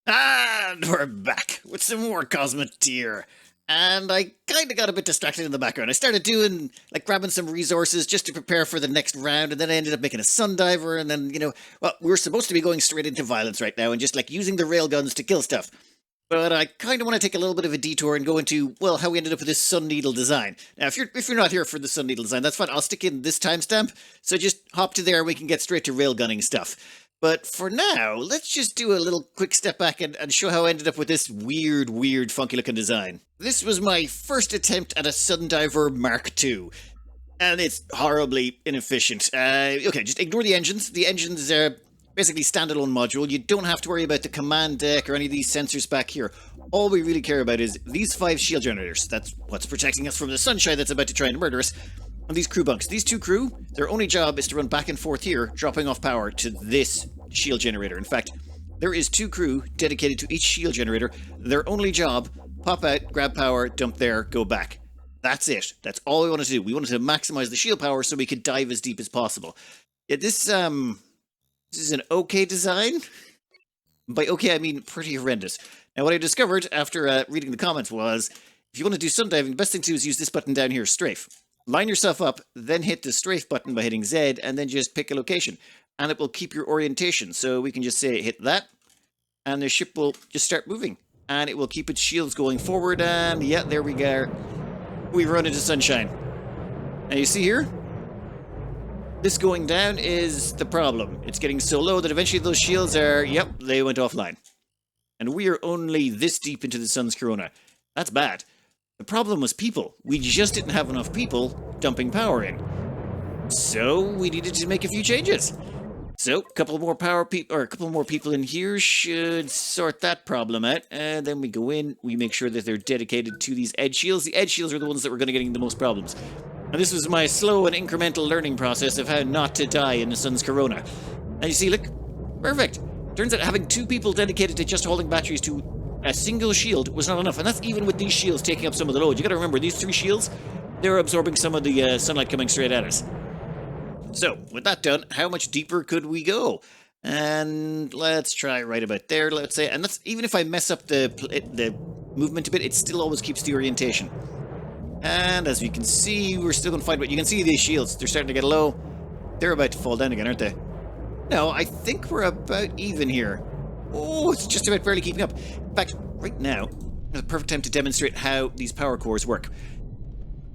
And we're back with some more Cosmoteer. And I kind of got a bit distracted in the background. I started doing, grabbing some resources just to prepare for the next round, and then I ended up making a sundiver, and then, we're supposed to be going straight into violence right now and just, using the railguns to kill stuff. But I kind of want to take a little bit of a detour and go into, well, how we ended up with this sunneedle design. Now, if you're not here for the sunneedle design, that's fine. I'll stick in this timestamp, so just hop to there and we can get straight to railgunning stuff. But for now, let's just do a little quick step back and show how I ended up with this weird, funky-looking design. This was my first attempt at a sundiver Mark II, and it's horribly inefficient. Okay, just ignore the engines. The engines are basically standalone module. You don't have to worry about the command deck or any of these sensors back here. All we really care about is these 5 shield generators. That's what's protecting us from the sunshine that's about to try and murder us. And these crew bunks. These 2 crew, their only job is to run back and forth here, dropping off power to this shield generator. In fact, there is 2 crew dedicated to each shield generator. Their only job, pop out, grab power, dump there, go back. That's it. That's all we wanted to do. We wanted to maximize the shield power so we could dive as deep as possible. Yeah, this is an okay design. By okay, I mean pretty horrendous. Now, what I discovered after reading the comments was, if you want to do sundiving, the best thing to do is use this button down here, strafe. Line yourself up, then hit the strafe button by hitting Z, and then just pick a location. And it will keep your orientation. So we can just say, hit that, and the ship will just start moving. And it will keep its shields going forward, and yeah, there we go. We run into sunshine. And you see here? This going down is the problem. It's getting so low that eventually those shields are, yep, they went offline. And we are only this deep into the sun's corona. That's bad. The problem was people. We just didn't have enough people dumping power in. So we needed to make a few changes. So a couple more people in here should sort that problem out. And then we go in, we make sure that they're dedicated to these edge shields. The edge shields are the ones that were going to get the most problems. And this was my slow and incremental learning process of how not to die in the sun's corona. And you see, look, perfect. Turns out having 2 people dedicated to just holding batteries to a single shield was not enough, and that's even with these shields taking up some of the load. You gotta remember, these 3 shields, they're absorbing some of the sunlight coming straight at us. So, with that done, how much deeper could we go? And let's try right about there, let's say. And that's, even if I mess up the movement a bit, it still always keeps the orientation. And as you can see, we're still gonna find what you can see. These shields, they're starting to get low. They're about to fall down again, aren't they? No, I think we're about even here. Oh, it's just about barely keeping up. In fact, right now is the perfect time to demonstrate how these power cores work.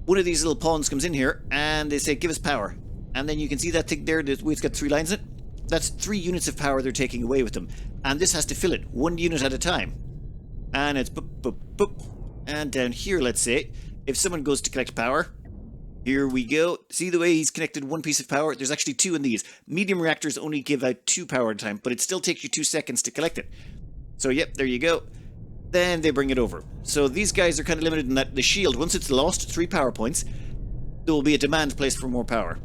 One of these little pawns comes in here, and they say, give us power. And then you can see that thing there, it's got 3 lines in it. That's 3 units of power they're taking away with them. And this has to fill it, 1 unit at a time. And it's boop, boop, boop. And down here, let's say, if someone goes to collect power, here we go. See the way he's connected 1 piece of power? There's actually 2 in these. Medium reactors only give out 2 power at a time, but it still takes you 2 seconds to collect it. So, yep, there you go. Then they bring it over. So these guys are kind of limited in that the shield, once it's lost 3 power points, there will be a demand placed for more power.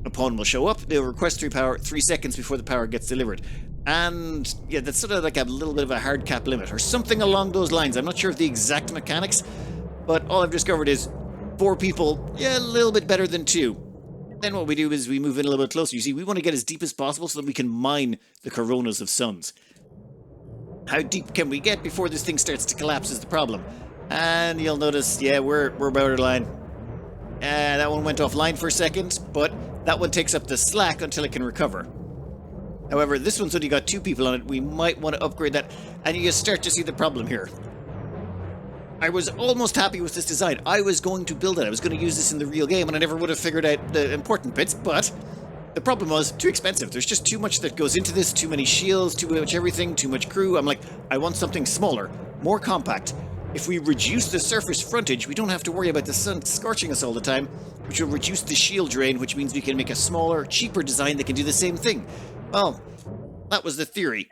A pawn will show up, they'll request 3 power 3 seconds before the power gets delivered. And, yeah, that's sort of like a little bit of a hard cap limit, or something along those lines. I'm not sure of the exact mechanics, but all I've discovered is 4 people, yeah, a little bit better than 2. Then what we do is we move in a little bit closer. You see, we want to get as deep as possible so that we can mine the coronas of suns. How deep can we get before this thing starts to collapse is the problem. And you'll notice, yeah, we're borderline. That one went offline for a second, but that one takes up the slack until it can recover. However, this one's only got 2 people on it. We might want to upgrade that, and you start to see the problem here. I was almost happy with this design. I was going to build it. I was going to use this in the real game, and I never would have figured out the important bits, but the problem was too expensive. There's just too much that goes into this, too many shields, too much everything, too much crew. I'm like, I want something smaller, more compact. If we reduce the surface frontage, we don't have to worry about the sun scorching us all the time, which will reduce the shield drain, which means we can make a smaller, cheaper design that can do the same thing. Well, that was the theory.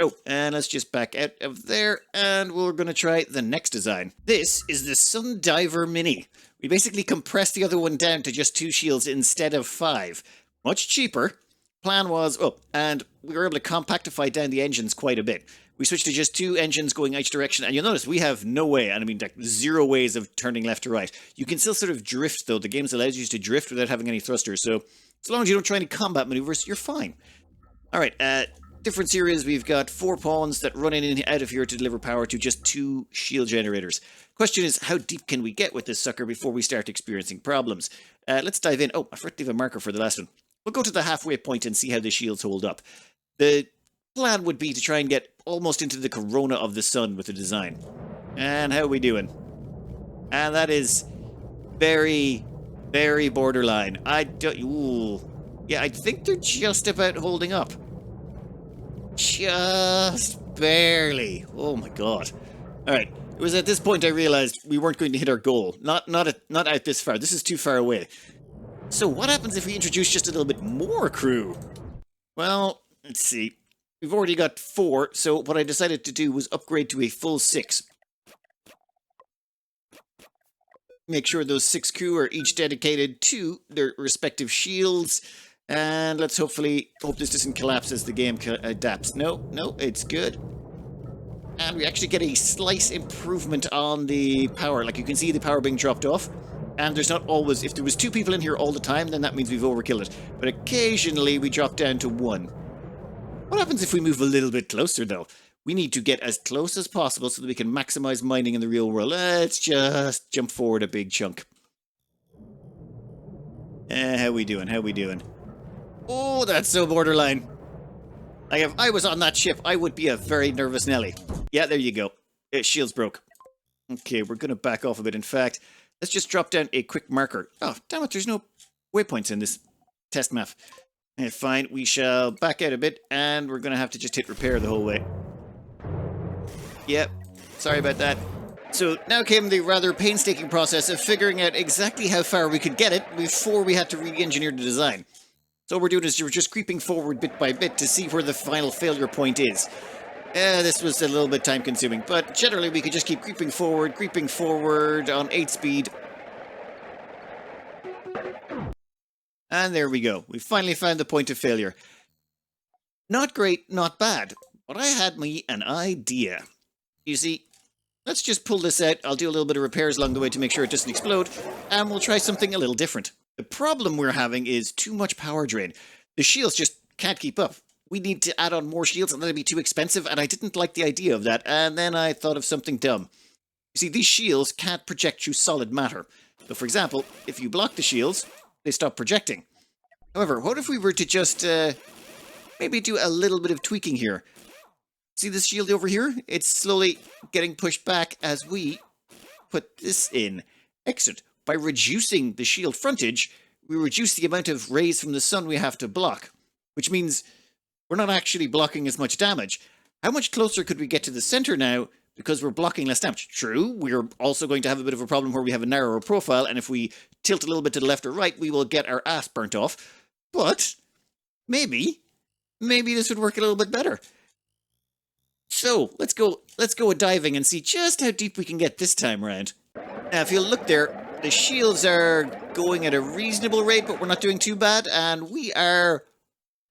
Oh, and let's just back out of there, and we're going to try the next design. This is the Sundiver Mini. We basically compressed the other one down to just 2 shields instead of 5. Much cheaper. Plan was, oh, and we were able to compactify down the engines quite a bit. We switched to just 2 engines going each direction, and you'll notice we have no way, and I mean like 0 ways of turning left to right. You can still sort of drift, though. The game allows you to drift without having any thrusters, so as long as you don't try any combat maneuvers, you're fine. Alright, Difference here is we've got 4 pawns that run in and out of here to deliver power to just 2 shield generators. Question is, how deep can we get with this sucker before we start experiencing problems? Let's dive in. Oh, I forgot to leave a marker for the last one. We'll go to the halfway point and see how the shields hold up. The plan would be to try and get almost into the corona of the sun with the design. And how are we doing? And that is very, very borderline. I don't... Ooh. Yeah, I think they're just about holding up. Just barely. Oh my god. Alright, it was at this point I realized we weren't going to hit our goal. Not out this far. This is too far away. So what happens if we introduce just a little bit more crew? Well, let's see. We've already got 4, so what I decided to do was upgrade to a full 6. Make sure those 6 crew are each dedicated to their respective shields. And let's hope this doesn't collapse as the game adapts. No, it's good. And we actually get a slight improvement on the power. Like, you can see the power being dropped off. And there's not always... If there was 2 people in here all the time, then that means we've overkilled it. But occasionally, we drop down to 1. What happens if we move a little bit closer, though? We need to get as close as possible so that we can maximize mining in the real world. Let's just jump forward a big chunk. How we doing? How we doing? Oh, that's so borderline. If I was on that ship, I would be a very nervous Nelly. Yeah, there you go. Shields broke. Okay, we're going to back off a bit. In fact, let's just drop down a quick marker. Oh, damn it, there's no waypoints in this test map. Fine, we shall back out a bit, and we're going to have to just hit repair the whole way. Yep, sorry about that. So now came the rather painstaking process of figuring out exactly how far we could get it before we had to re-engineer the design. So what we're doing is we're just creeping forward bit by bit to see where the final failure point is. This was a little bit time consuming, but generally we could just keep creeping forward on 8 speed. And there we go. We finally found the point of failure. Not great, not bad, but I had me an idea. You see, let's just pull this out. I'll do a little bit of repairs along the way to make sure it doesn't explode, and we'll try something a little different. The problem we're having is too much power drain. The shields just can't keep up. We need to add on more shields, and that'd be too expensive, and I didn't like the idea of that, and then I thought of something dumb. You see, these shields can't project through solid matter. So, for example, if you block the shields, they stop projecting. However, what if we were to just maybe do a little bit of tweaking here? See this shield over here? It's slowly getting pushed back as we put this in. Excellent. By reducing the shield frontage, we reduce the amount of rays from the sun we have to block, which means we're not actually blocking as much damage. How much closer could we get to the center now because we're blocking less damage? True, we're also going to have a bit of a problem where we have a narrower profile, and if we tilt a little bit to the left or right, we will get our ass burnt off. But maybe this would work a little bit better. So let's go a diving and see just how deep we can get this time around. Now, if you look there, the shields are going at a reasonable rate, but we're not doing too bad, and we are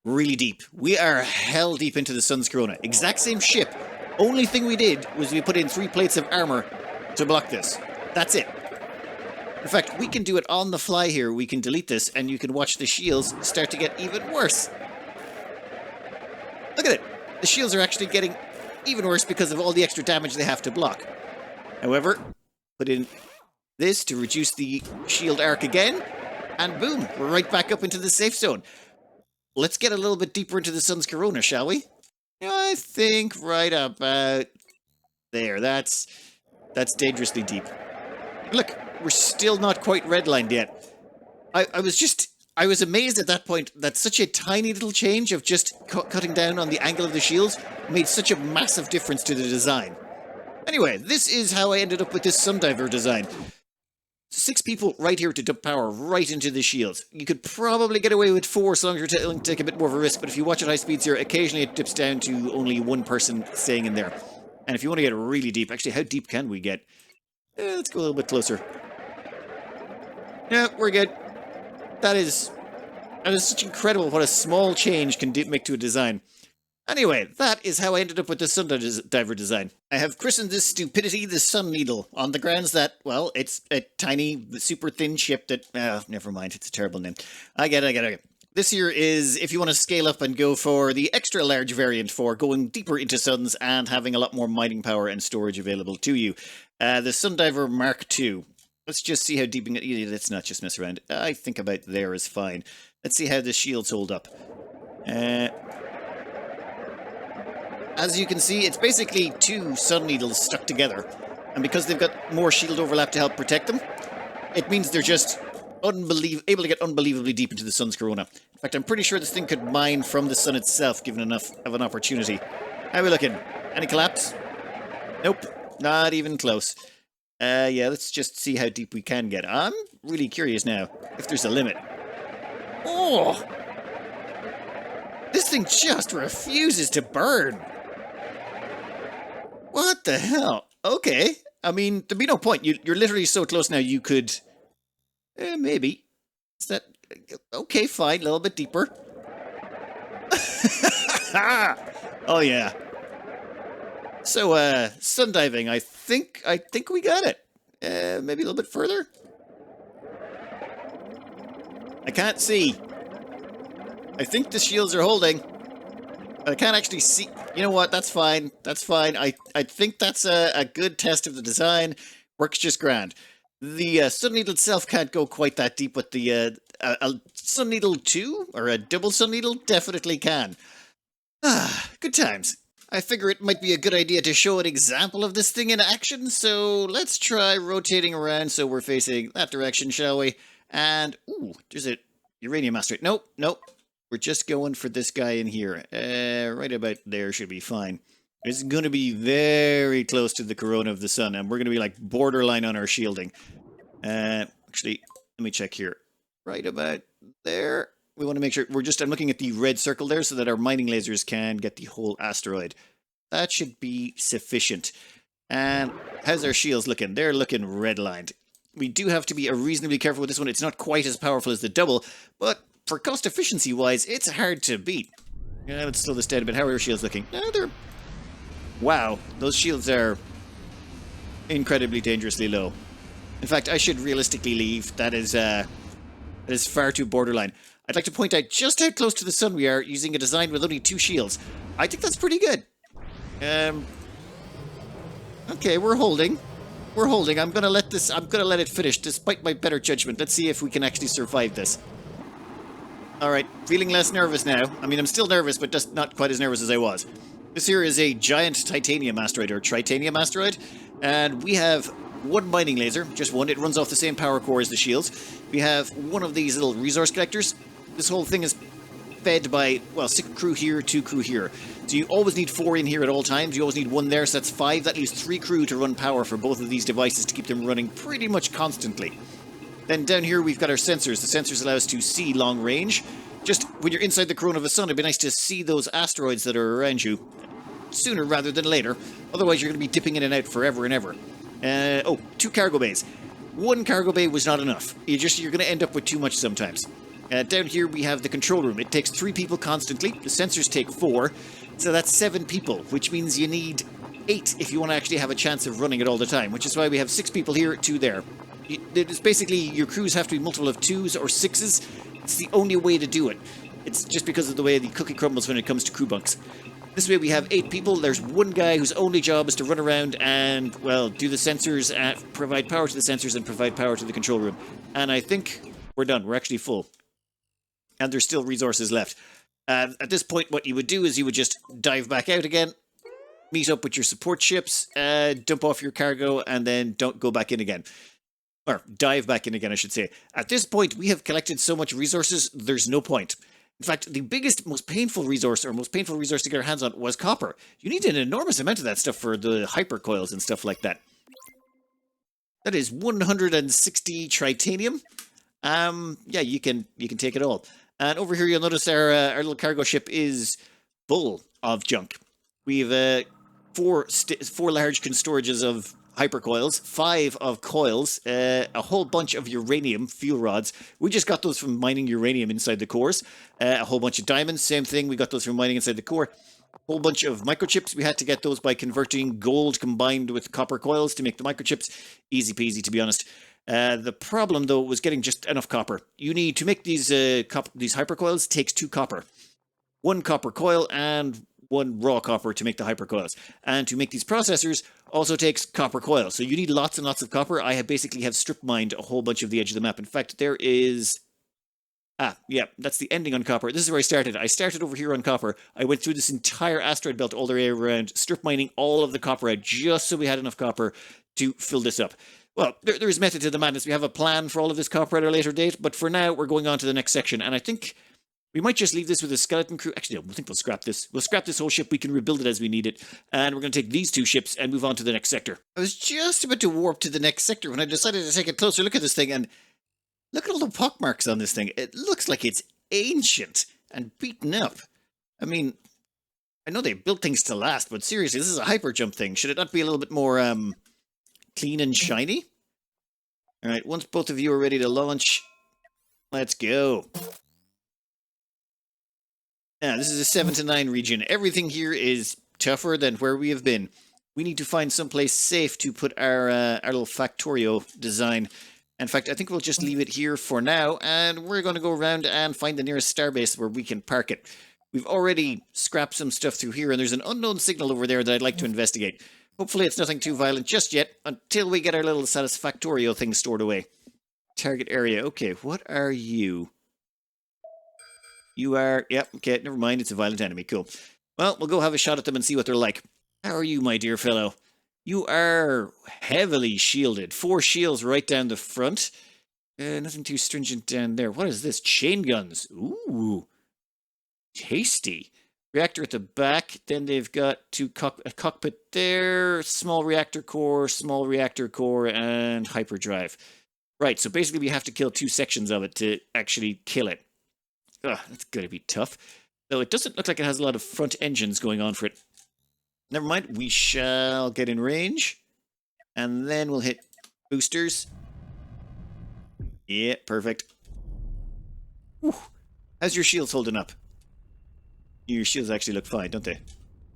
really deep. We are hell deep into the sun's corona. Exact same ship. Only thing we did was we put in 3 plates of armor to block this. That's it. In fact, we can do it on the fly here. We can delete this, and you can watch the shields start to get even worse. Look at it. The shields are actually getting even worse because of all the extra damage they have to block. However, put in this to reduce the shield arc again, and boom, we're right back up into the safe zone. Let's get a little bit deeper into the sun's corona, shall we? I think right about there. That's dangerously deep. Look, we're still not quite redlined yet. I was amazed at that point that such a tiny little change of just cutting down on the angle of the shields made such a massive difference to the design. Anyway, this is how I ended up with this sundiver design. 6 people right here to dump power right into the shields. You could probably get away with 4 so long as you're willing to take a bit more of a risk, but if you watch at high speeds here, occasionally it dips down to only 1 person staying in there. And if you want to get really deep, actually, how deep can we get? Let's go a little bit closer. Yeah, we're good. That is such incredible what a small change can make to a design. Anyway, that is how I ended up with the sundiver design. I have christened this stupidity the sunneedle, on the grounds that, well, it's a tiny, super thin ship that... never mind, it's a terrible name. I get it. This here is if you want to scale up and go for the extra large variant for going deeper into suns and having a lot more mining power and storage available to you. The Sundiver Mark II. Let's just see how deep let's not just mess around. I think about there is fine. Let's see how the shields hold up. As you can see, it's basically two sun needles stuck together. And because they've got more shield overlap to help protect them, it means they're just able to get unbelievably deep into the sun's corona. In fact, I'm pretty sure this thing could mine from the sun itself, given enough of an opportunity. How are we looking? Any collapse? Nope, not even close. Yeah, let's just see how deep we can get. I'm really curious now if there's a limit. Oh! This thing just refuses to burn. What the hell? Okay. I mean, there'd be no point. You're literally so close now you could... maybe. Is that... Okay, fine. A little bit deeper. Oh, yeah. So, sundiving. I think we got it. Maybe a little bit further? I can't see. I think the shields are holding. But I can't actually see. You know what? That's fine. That's fine. I think that's a good test of the design. Works just grand. The sun needle itself can't go quite that deep, but the a sun needle 2 or a double sun needle definitely can. Ah, good times. I figure it might be a good idea to show an example of this thing in action, so let's try rotating around so we're facing that direction, shall we? And, ooh, there's a uranium asteroid. Nope, nope. We're just going for this guy in here. Right about there should be fine. It's going to be very close to the corona of the sun, and we're going to be like borderline on our shielding. Actually, let me check here. Right about there. We want to make sure I'm looking at the red circle there so that our mining lasers can get the whole asteroid. That should be sufficient. And how's our shields looking? They're looking redlined. We do have to be reasonably careful with this one. It's not quite as powerful as the double, but for cost efficiency wise, it's hard to beat. Yeah, let's slow this down a bit. How are our shields looking? No, they're... Wow, those shields are incredibly dangerously low. In fact, I should realistically leave. That is far too borderline. I'd like to point out just how close to the sun we are using a design with only 2 shields. I think that's pretty good. Okay, we're holding. We're holding. I'm gonna let it finish despite my better judgment. Let's see if we can actually survive this. Alright, feeling less nervous now. I mean, I'm still nervous, but just not quite as nervous as I was. This here is a giant titanium asteroid, or tritanium asteroid, and we have one mining laser, just one. It runs off the same power core as the shields. We have one of these little resource collectors. This whole thing is fed by, well, 6 crew here, 2 crew here. So you always need 4 in here at all times. You always need 1 there, so that's 5. That leaves 3 crew to run power for both of these devices to keep them running pretty much constantly. Then down here we've got our sensors. The sensors allow us to see long range. Just when you're inside the corona of the sun, it'd be nice to see those asteroids that are around you sooner rather than later. Otherwise you're going to be dipping in and out forever and ever. 2 cargo bays. 1 cargo bay was not enough. You're going to end up with too much sometimes. Down here we have the control room. It takes 3 people constantly. The sensors take 4. So that's 7 people, which means you need 8 if you want to actually have a chance of running it all the time, which is why we have 6 people here, 2 there. It's basically, your crews have to be multiple of 2s or 6s. It's the only way to do it. It's just because of the way the cookie crumbles when it comes to crew bunks. This way we have 8 people. There's 1 guy whose only job is to run around and, well, do the sensors, provide power to the sensors and provide power to the control room. And I think we're done. We're actually full. And there's still resources left. At this point, what you would do is you would just dive back out again, meet up with your support ships, dump off your cargo, and then don't go back in again. Or dive back in again, I should say. At this point, we have collected so much resources, there's no point. In fact, the biggest, most painful resource to get our hands on was copper. You need an enormous amount of that stuff for the hypercoils and stuff like that. That is 160 tritanium. Yeah, you can take it all. And over here, you'll notice our little cargo ship is full of junk. We've 4 large storages of hypercoils, 5 of coils, a whole bunch of uranium fuel rods. We just got those from mining uranium inside the cores. A whole bunch of diamonds, same thing. We got those from mining inside the core. A whole bunch of microchips. We had to get those by converting gold combined with copper coils to make the microchips. Easy peasy, to be honest. The problem, though, was getting just enough copper. You need to make these hypercoils takes 2 copper. 1 copper coil and 1 raw copper to make the hypercoils. And to make these processors also takes copper coils. So you need lots and lots of copper. I have basically strip mined a whole bunch of the edge of the map. In fact, there is... yeah, that's the ending on copper. This is where I started. I started over here on copper. I went through this entire asteroid belt all the way around, strip mining all of the copper out just so we had enough copper to fill this up. Well, there is method to the madness. We have a plan for all of this copper at a later date, but for now, we're going on to the next section, and I think we might just leave this with a skeleton crew. Actually, no, I think we'll scrap this. We'll scrap this whole ship. We can rebuild it as we need it, and we're going to take these 2 ships and move on to the next sector. I was just about to warp to the next sector when I decided to take a closer look at this thing, and look at all the pockmarks on this thing. It looks like it's ancient and beaten up. I mean, I know they built things to last, but seriously, this is a hyper jump thing. Should it not be a little bit more, clean and shiny? Alright, once both of you are ready to launch, let's go. Now, this is a 7 to 9 region. Everything here is tougher than where we have been. We need to find someplace safe to put our little Factorio design. In fact, I think we'll just leave it here for now, and we're going to go around and find the nearest starbase where we can park it. We've already scrapped some stuff through here, and there's an unknown signal over there that I'd like to investigate. Hopefully it's nothing too violent just yet, until we get our little Satisfactorio thing stored away. Target area. Okay, what are you? You are... Yep, okay, never mind. It's a violent enemy. Cool. Well, we'll go have a shot at them and see what they're like. How are you, my dear fellow? You are heavily shielded. 4 shields right down the front. Nothing too stringent down there. What is this? Chain guns. Ooh. Tasty. Reactor at the back, then they've got a cockpit there, small reactor core, and hyperdrive. Right, so basically we have to kill 2 sections of it to actually kill it. Ugh, that's going to be tough. Though it doesn't look like it has a lot of front engines going on for it. Never mind, we shall get in range, and then we'll hit boosters. Yeah, perfect. Whew. How's your shields holding up? Your shields actually look fine, don't they?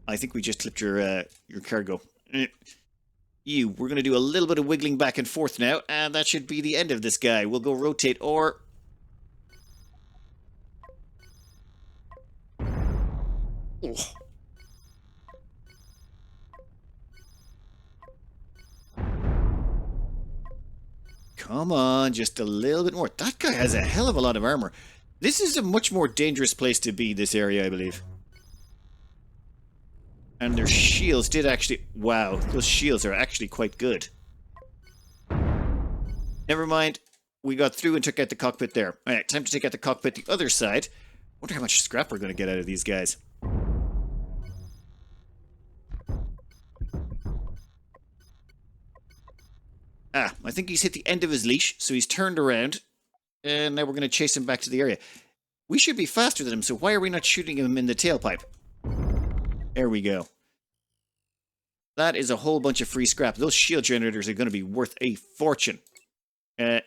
I think we just clipped your cargo. We're going to do a little bit of wiggling back and forth now, and that should be the end of this guy. We'll go rotate or... Oh. Come on, just a little bit more. That guy has a hell of a lot of armor. This is a much more dangerous place to be, this area, I believe. And their shields did actually... Wow, those shields are actually quite good. Never mind. We got through and took out the cockpit there. Alright, time to take out the cockpit the other side. Wonder how much scrap we're going to get out of these guys. I think he's hit the end of his leash, so he's turned around. And now we're going to chase him back to the area. We should be faster than him, so why are we not shooting him in the tailpipe? There we go. That is a whole bunch of free scrap. Those shield generators are going to be worth a fortune. Yeah,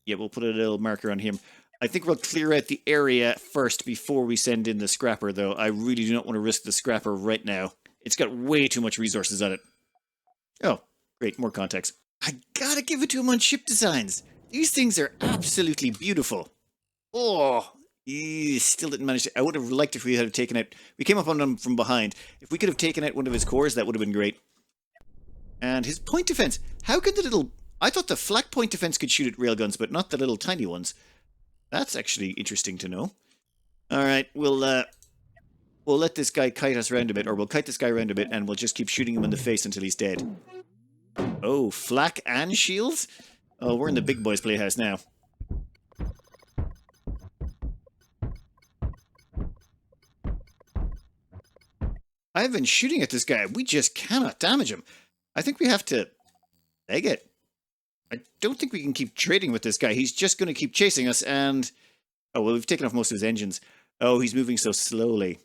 we'll put a little marker on him. I think we'll clear out the area first before we send in the scrapper, though. I really do not want to risk the scrapper right now. It's got way too much resources on it. Oh, great, more context. I gotta give it to him on ship designs. These things are absolutely beautiful. Oh, still didn't manage to... I would have liked if we had taken out... We came up on him from behind. If we could have taken out one of his cores, that would have been great. And his point defense. How could the little... I thought the flak point defense could shoot at railguns, but not the little tiny ones. That's actually interesting to know. Alright, we'll let this guy kite us around a bit, or we'll kite this guy around a bit, and we'll just keep shooting him in the face until he's dead. Oh, flak and shields? Oh, we're in the big boys' playhouse now. I've been shooting at this guy. We just cannot damage him. I think we have to leg it. I don't think we can keep trading with this guy. He's just going to keep chasing us and... Oh, well, we've taken off most of his engines. Oh, he's moving so slowly.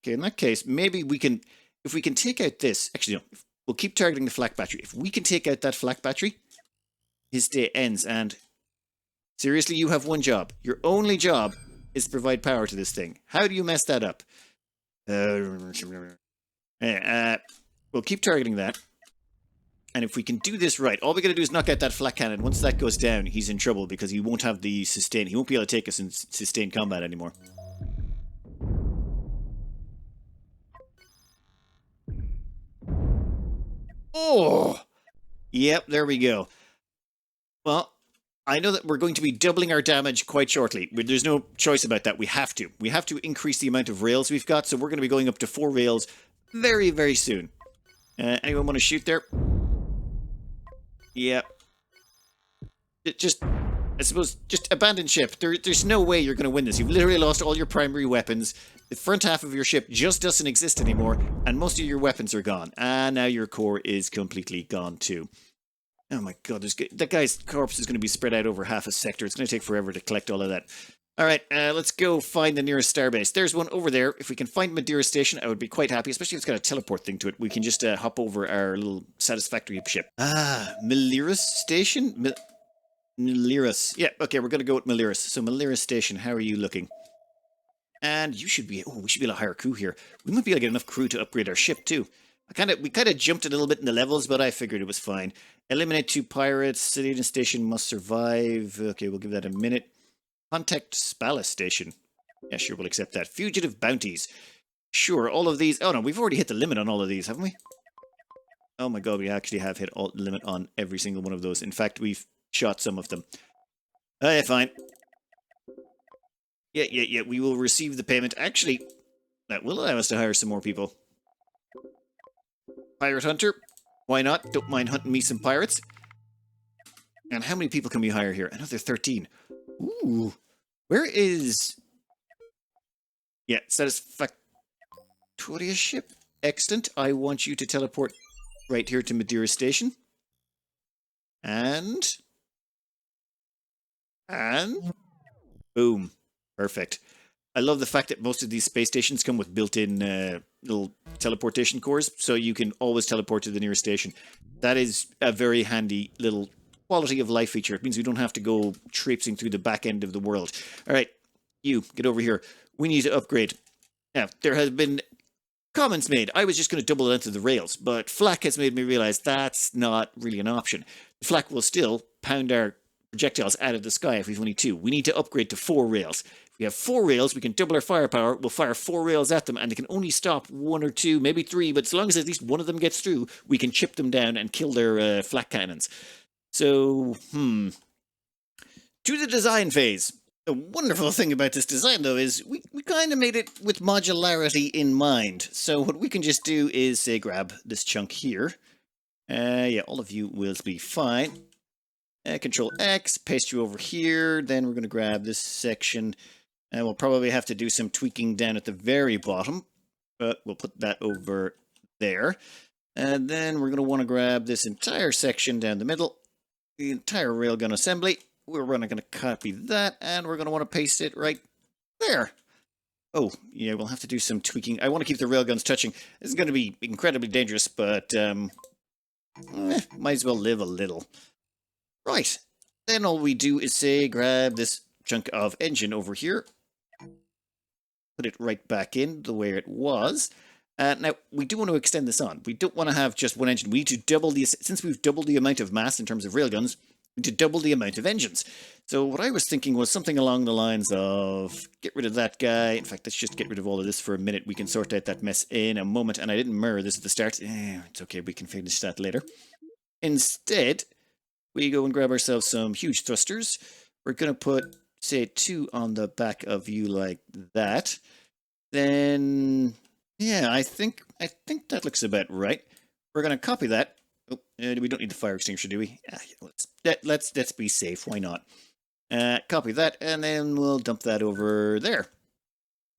Okay, in that case, maybe we can... If we can take out this... Actually, no. We'll keep targeting the flak battery. If we can take out that flak battery, his day ends. And seriously, you have one job. Your only job is to provide power to this thing. How do you mess that up? We'll keep targeting that. And if we can do this right, all we gotta do is knock out that flak cannon. Once that goes down, he's in trouble because he won't have the sustain. He won't be able to take us in sustained combat anymore. Oh! Yep, there we go. Well, I know that we're going to be doubling our damage quite shortly. There's no choice about that. We have to. We have to increase the amount of rails we've got, so we're going to be going up to 4 rails very, very soon. Anyone want to shoot there? Yeah. I suppose, just abandon ship. There's no way you're going to win this. You've literally lost all your primary weapons. The front half of your ship just doesn't exist anymore, and most of your weapons are gone. And now your core is completely gone too. Oh my god, that guy's corpse is going to be spread out over half a sector. It's going to take forever to collect all of that. Alright, let's go find the nearest starbase. There's one over there. If we can find Madeira Station, I would be quite happy, especially if it's got a teleport thing to it. We can just hop over our little satisfactory ship. Ah, Madeira Station? Maliris. Yeah, okay, we're going to go with Maliris. So Maliris Station, how are you looking? And you should be... Oh, we should be able to hire crew here. We might be able to get enough crew to upgrade our ship, too. We kind of jumped a little bit in the levels, but I figured it was fine. Eliminate 2 pirates. City Station must survive. Okay, we'll give that a minute. Contact Spala Station. Yeah, sure, we'll accept that. Fugitive bounties. Sure, all of these... Oh, no, we've already hit the limit on all of these, haven't we? Oh my god, we actually have hit the limit on every single one of those. In fact, we've shot some of them. Oh, yeah, fine. Yeah, we will receive the payment. Actually, that will allow us to hire some more people. Pirate Hunter. Why not? Don't mind hunting me some pirates. And how many people can we hire here? Another 13. Ooh. Where is... Yeah, satisfactory ship. Excellent. I want you to teleport right here to Madeira Station. And... Boom. Perfect. I love the fact that most of these space stations come with built-in little teleportation cores, so you can always teleport to the nearest station. That is a very handy little quality of life feature. It means we don't have to go traipsing through the back end of the world. All right, you, get over here. We need to upgrade. Now, there has been comments made. I was just going to double the length of the rails, but flak has made me realize that's not really an option. The flak will still pound our projectiles out of the sky if we've only 2. We need to upgrade to 4 rails. If we have 4 rails, we can double our firepower. We'll fire 4 rails at them, and they can only stop 1 or 2, maybe 3, but as long as at least one of them gets through, we can chip them down and kill their flak cannons. So, to the design phase. The wonderful thing about this design, though, is we kind of made it with modularity in mind. So what we can just do is, say, grab this chunk here. Yeah, all of you will be fine. Control X, paste you over here. Then we're going to grab this section. And we'll probably have to do some tweaking down at the very bottom. But we'll put that over there. And then we're going to want to grab this entire section down the middle. The entire railgun assembly. We're going to copy that, and we're going to want to paste it right there. Oh, yeah, we'll have to do some tweaking. I want to keep the railguns touching. This is going to be incredibly dangerous, but might as well live a little. Right. Then all we do is, say, grab this chunk of engine over here. Put it right back in the way it was. Now, we do want to extend this on. We don't want to have just one engine. We need to double the... Since we've doubled the amount of mass in terms of railguns, to double the amount of engines. So what I was thinking was something along the lines of get rid of that guy. In fact, let's just get rid of all of this for a minute. We can sort out that mess in a moment. And I didn't mirror this at the start. It's okay. We can finish that later. Instead, we go and grab ourselves some huge thrusters. We're going to put, say, 2 on the back of you like that. Then, yeah, I think that looks about right. We're going to copy that. Oh, we don't need the fire extinguisher, do we? Let's be safe. Why not? Copy that, and then we'll dump that over there.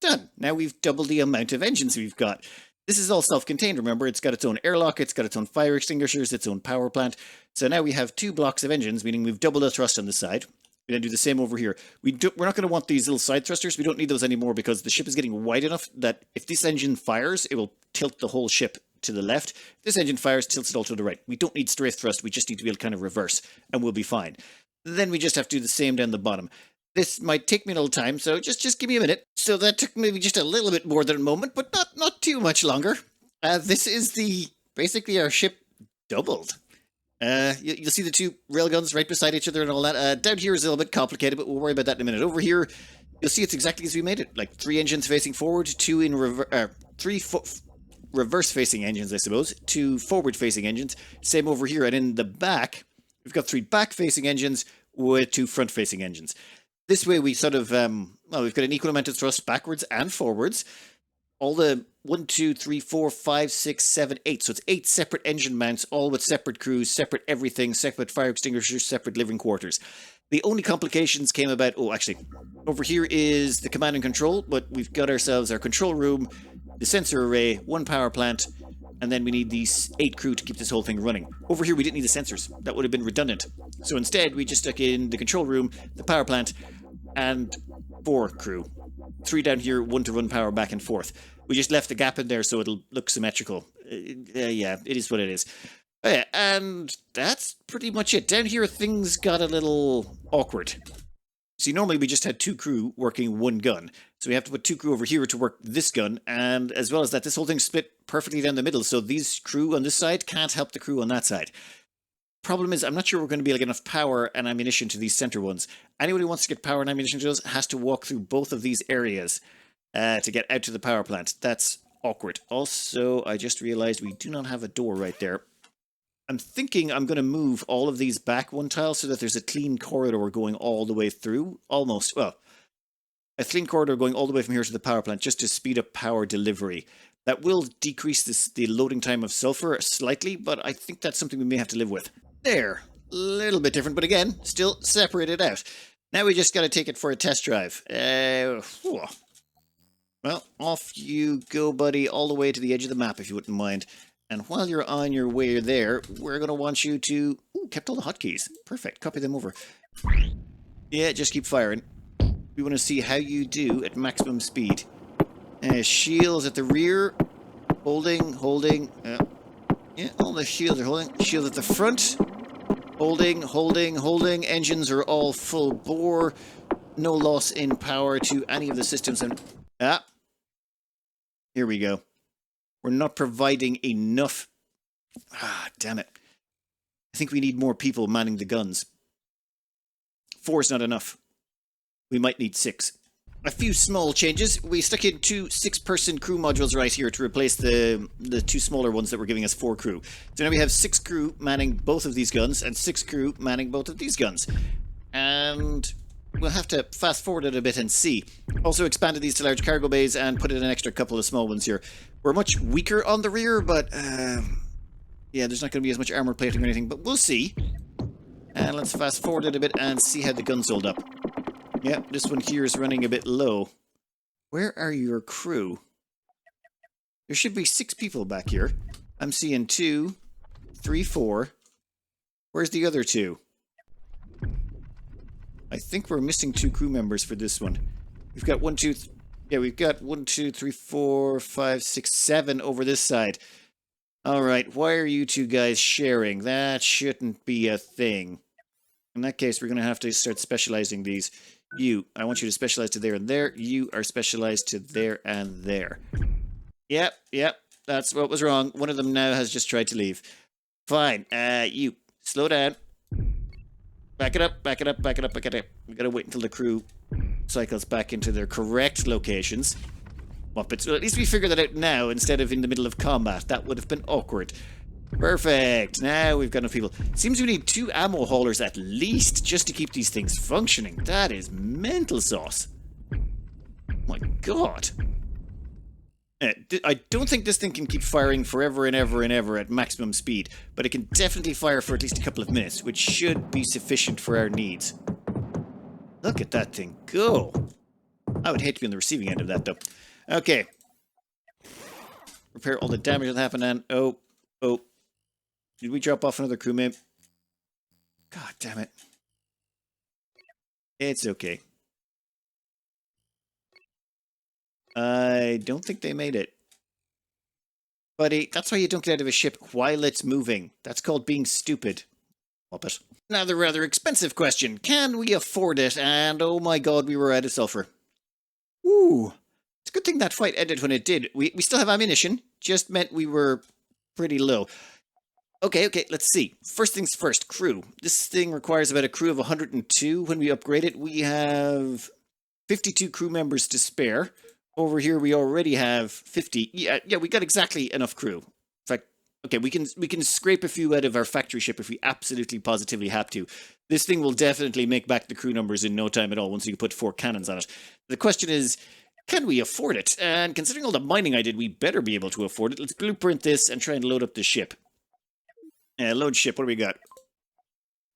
Done. Now we've doubled the amount of engines we've got. This is all self-contained, remember? It's got its own airlock, it's got its own fire extinguishers, its own power plant. So now we have 2 blocks of engines, meaning we've doubled the thrust on the side. We're going to do the same over here. We're not going to want these little side thrusters. We don't need those anymore because the ship is getting wide enough that if this engine fires, it will tilt the whole ship to the left. If this engine fires, tilts it all to the right. We don't need strafe thrust. We just need to be able to kind of reverse, and we'll be fine. Then we just have to do the same down the bottom. This might take me a little time, so just give me a minute. So that took maybe just a little bit more than a moment, but not too much longer. This is basically our ship doubled. You'll see the two railguns right beside each other and all that. Down here is a little bit complicated, but we'll worry about that in a minute. Over here, you'll see it's exactly as we made it. Like 3 engines facing forward, 2 in reverse-facing engines, I suppose. 2 forward-facing engines. Same over here. And in the back, we've got 3 back-facing engines with 2 front-facing engines. This way we sort of, we've got an equal amount of thrust backwards and forwards. All the 1, 2, 3, 4, 5, 6, 7, 8. So it's 8 separate engine mounts, all with separate crews, separate everything, separate fire extinguishers, separate living quarters. The only complications came about... Oh, actually, over here is the command and control, but we've got ourselves our control room, the sensor array, 1 power plant, and then we need these 8 crew to keep this whole thing running. Over here, we didn't need the sensors. That would have been redundant. So instead, we just stuck in the control room, the power plant, and 4 crew. 3 down here, 1 to run power back and forth. We just left the gap in there so it'll look symmetrical. Yeah, it is what it is. Yeah, and that's pretty much it. Down here, things got a little awkward. See, normally we just had 2 crew working 1 gun. So we have to put 2 crew over here to work this gun. And as well as that, this whole thing's split perfectly down the middle. So these crew on this side can't help the crew on that side. Problem is, I'm not sure we're going to be like enough power and ammunition to these center ones. Anyone who wants to get power and ammunition to those has to walk through both of these areas to get out to the power plant. That's awkward. Also, I just realized we do not have a door right there. I'm thinking I'm going to move all of these back 1 tile so that there's a clean corridor going all the way through. Almost. Well, a clean corridor going all the way from here to the power plant just to speed up power delivery. That will decrease the loading time of sulfur slightly, but I think that's something we may have to live with. There. A little bit different, but again, still separated out. Now we just got to take it for a test drive. Well, off you go, buddy, all the way to the edge of the map, if you wouldn't mind. And while you're on your way there, we're going to want you to... Ooh, kept all the hotkeys. Perfect. Copy them over. Yeah, just keep firing. We want to see how you do at maximum speed. Shields at the rear. Holding. Yeah, all the shields are holding. Shield at the front. Holding. Engines are all full bore. No loss in power to any of the systems. And here we go. We're not providing enough. Damn it. I think we need more people manning the guns. 4 is not enough. We might need 6. A few small changes. We stuck in 2 6-person crew modules right here to replace the 2 smaller ones that were giving us 4 crew. So now we have 6 crew manning both of these guns and 6 crew manning both of these guns. And we'll have to fast forward it a bit and see. Also expanded these to large cargo bays and put in an extra couple of small ones here. We're much weaker on the rear, but yeah, there's not going to be as much armor plating or anything, but we'll see. And let's fast forward it a bit and see how the guns hold up. Yeah, this one here is running a bit low. Where are your crew? There should be 6 people back here. I'm seeing 2, 3, 4. Where's the other 2? I think we're missing 2 crew members for this one. We've got 1, 2, we've got 1, 2, 3, 4, 5, 6, 7 over this side. Alright, why are you 2 guys sharing? That shouldn't be a thing. In that case, we're going to have to start specializing these. You, I want you to specialize to there and there. You are specialized to there and there. Yep, that's what was wrong. One of them now has just tried to leave. Fine, you, slow down. Back it up. We gotta wait until the crew cycles back into their correct locations. Muppets. Well, at least we figured that out now instead of in the middle of combat. That would have been awkward. Perfect. Now we've got enough people. Seems we need 2 ammo haulers at least just to keep these things functioning. That is mental sauce. My God. I don't think this thing can keep firing forever and ever at maximum speed, but it can definitely fire for at least a couple of minutes, which should be sufficient for our needs. Look at that thing go. I would hate to be on the receiving end of that, though. Okay. Repair all the damage that happened, and... Oh. Did we drop off another crewmate? God damn it. It's okay. I don't think they made it. Buddy, that's why you don't get out of a ship while it's moving. That's called being stupid. Muppet. Now the rather expensive question. Can we afford it? And oh my God, we were out of sulfur. Ooh. It's a good thing that fight ended when it did. We still have ammunition. Just meant we were pretty low. Okay, let's see. First things first, crew. This thing requires about a crew of 102. When we upgrade it, we have 52 crew members to spare. Over here, we already have 50. Yeah, we got exactly enough crew. In fact, okay, we can scrape a few out of our factory ship if we absolutely positively have to. This thing will definitely make back the crew numbers in no time at all once you put 4 cannons on it. The question is, can we afford it? And considering all the mining I did, we better be able to afford it. Let's blueprint this and try and load up the ship. Load ship, what do we got?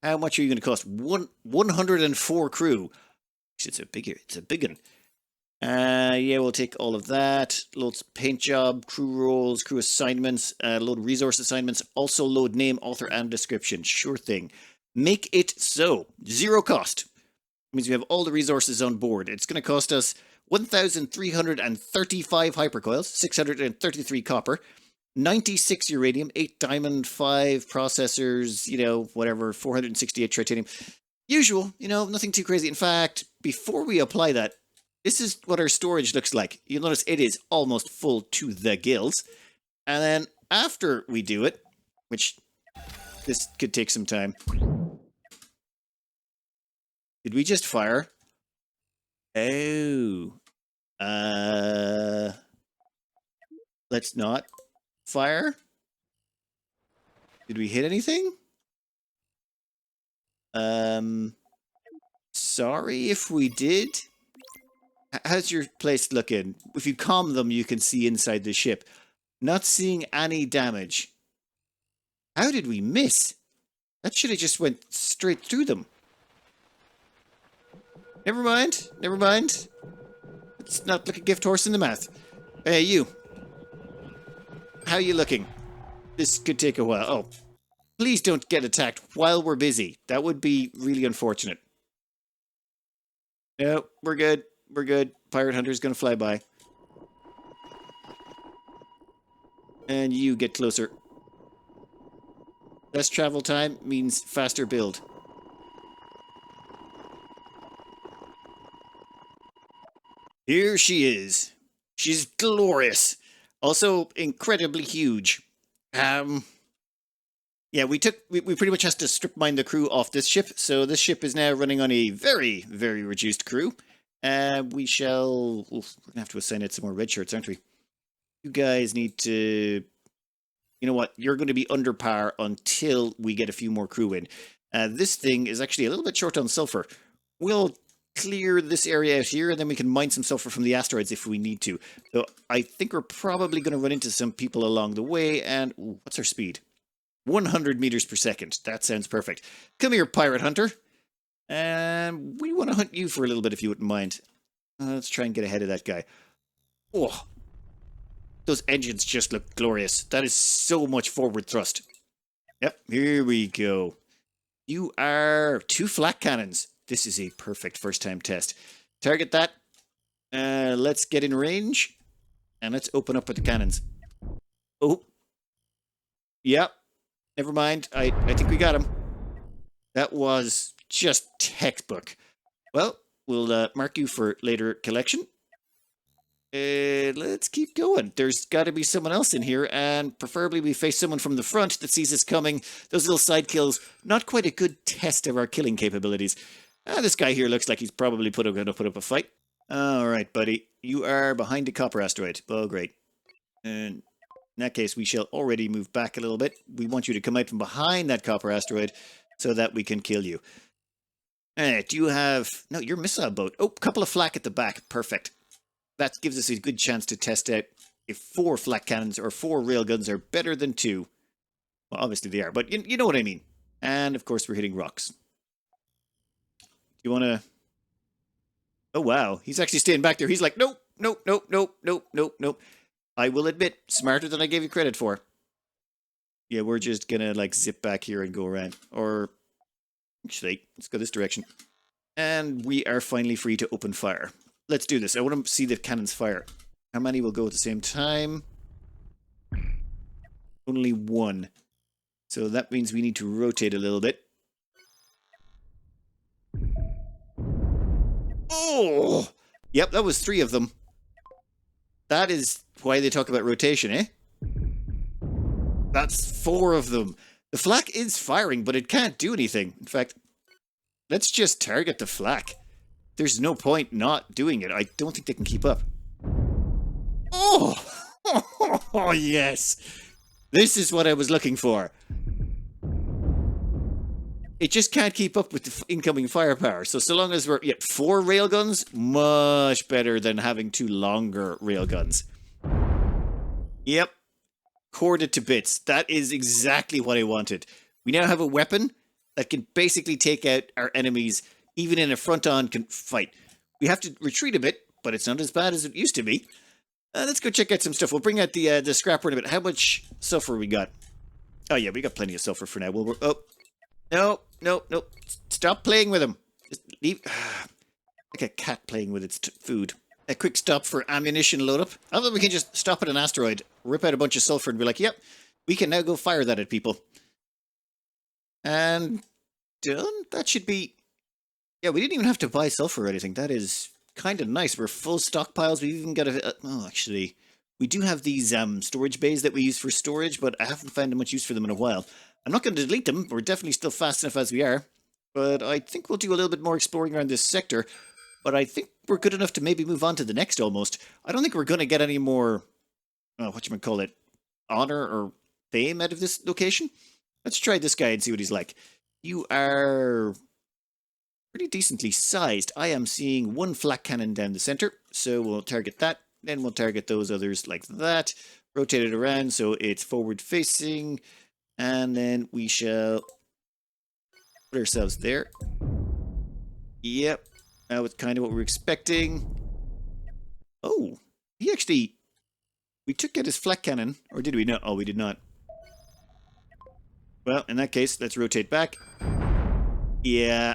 How much are you going to cost? 104 crew. It's a big one. Yeah, we'll take all of that. Load paint job, crew roles, crew assignments, load resource assignments, also load name, author, and description. Sure thing. Make it so. 0 cost. Means we have all the resources on board. It's going to cost us 1,335 hypercoils, 633 copper, 96 uranium, 8 diamond, 5 processors, whatever, 468 titanium. Usual, nothing too crazy. In fact, before we apply that, this is what our storage looks like. You'll notice it is almost full to the gills. And then after we do it, which this could take some time. Did we just fire? Oh. Let's not fire. Did we hit anything? Sorry if we did. How's your place looking? If you calm them, you can see inside the ship. Not seeing any damage. How did we miss? That should have just went straight through them. Never mind. Let's not look a gift horse in the mouth. Hey, you. How you looking? This could take a while. Oh, please don't get attacked while we're busy. That would be really unfortunate. No, we're good. Pirate Hunter's gonna fly by. And you get closer. Less travel time means faster build. Here she is. She's glorious. Also incredibly huge. Yeah, we pretty much have to strip mine the crew off this ship. So this ship is now running on a very, very reduced crew. We shall... we're going to have to assign it some more red shirts, aren't we? You guys need to... You know what? You're going to be under par until we get a few more crew in. This thing is actually a little bit short on sulfur. We'll clear this area out here, and then we can mine some sulfur from the asteroids if we need to. So I think we're probably going to run into some people along the way, and... ooh, what's our speed? 100 meters per second. That sounds perfect. Come here, Pirate Hunter. We want to hunt you for a little bit if you wouldn't mind. Let's try and get ahead of that guy. Oh, those engines just look glorious. That is so much forward thrust. Yep, here we go. You are 2 flak cannons. This is a perfect first time test. Target that. Let's get in range. And let's open up with the cannons. Oh. Yep. Never mind. I think we got him. That was just textbook. Well, we'll mark you for later collection. Let's keep going. There's got to be someone else in here, and preferably we face someone from the front that sees us coming. Those little side kills, not quite a good test of our killing capabilities. This guy here looks like he's probably going to put up a fight. All right, buddy. You are behind a copper asteroid. Oh, great. And in that case, we shall already move back a little bit. We want you to come out from behind that copper asteroid so that we can kill you. Do you have... no, your missile boat. Oh, couple of flak at the back. Perfect. That gives us a good chance to test out if 4 flak cannons or 4 railguns are better than 2. Well, obviously they are, but you know what I mean. And, of course, we're hitting rocks. Do you want to... oh, wow. He's actually staying back there. He's like, nope. I will admit, smarter than I gave you credit for. Yeah, we're just gonna, like, zip back here and go around. Or, actually, let's go this direction. And we are finally free to open fire. Let's do this. I want to see the cannons fire. How many will go at the same time? Only 1. So that means we need to rotate a little bit. Oh! Yep, that was 3 of them. That is why they talk about rotation, eh? That's 4 of them. The flak is firing, but it can't do anything. In fact, let's just target the flak. There's no point not doing it. I don't think they can keep up. Oh! Oh, yes! This is what I was looking for. It just can't keep up with the incoming firepower. So long as we're... Yeah, 4 railguns, much better than having 2 longer railguns. Yep. Corded to bits. That is exactly what I wanted. We now have a weapon that can basically take out our enemies, even in a front-on fight. We have to retreat a bit, but it's not as bad as it used to be. Let's go check out some stuff. We'll bring out the scrapper in a bit. How much sulfur we got? Oh yeah, we got plenty of sulfur for now. Oh, no. Stop playing with him. Just leave. Like a cat playing with its food. A quick stop for ammunition load up. I thought we can just stop at an asteroid, rip out a bunch of sulfur and be like, yep, we can now go fire that at people. And done? That should be... Yeah, we didn't even have to buy sulfur or anything. That is kind of nice. We're full stockpiles. We've even got a... oh, actually, we do have these storage bays that we use for storage, but I haven't found much use for them in a while. I'm not going to delete them. We're definitely still fast enough as we are. But I think we'll do a little bit more exploring around this sector. But I think we're good enough to maybe move on to the next almost. I don't think we're going to get any more... whatchamacallit? Honor or fame out of this location? Let's try this guy and see what he's like. You are... pretty decently sized. I am seeing 1 flak cannon down the center, so we'll target that. Then we'll target those others like that. Rotate it around so it's forward facing. And then we shall put ourselves there. Yep. That was kind of what we were expecting. Oh, he actually... we took out his flak cannon. Or did we not? Oh, we did not. Well, in that case, let's rotate back. Yeah.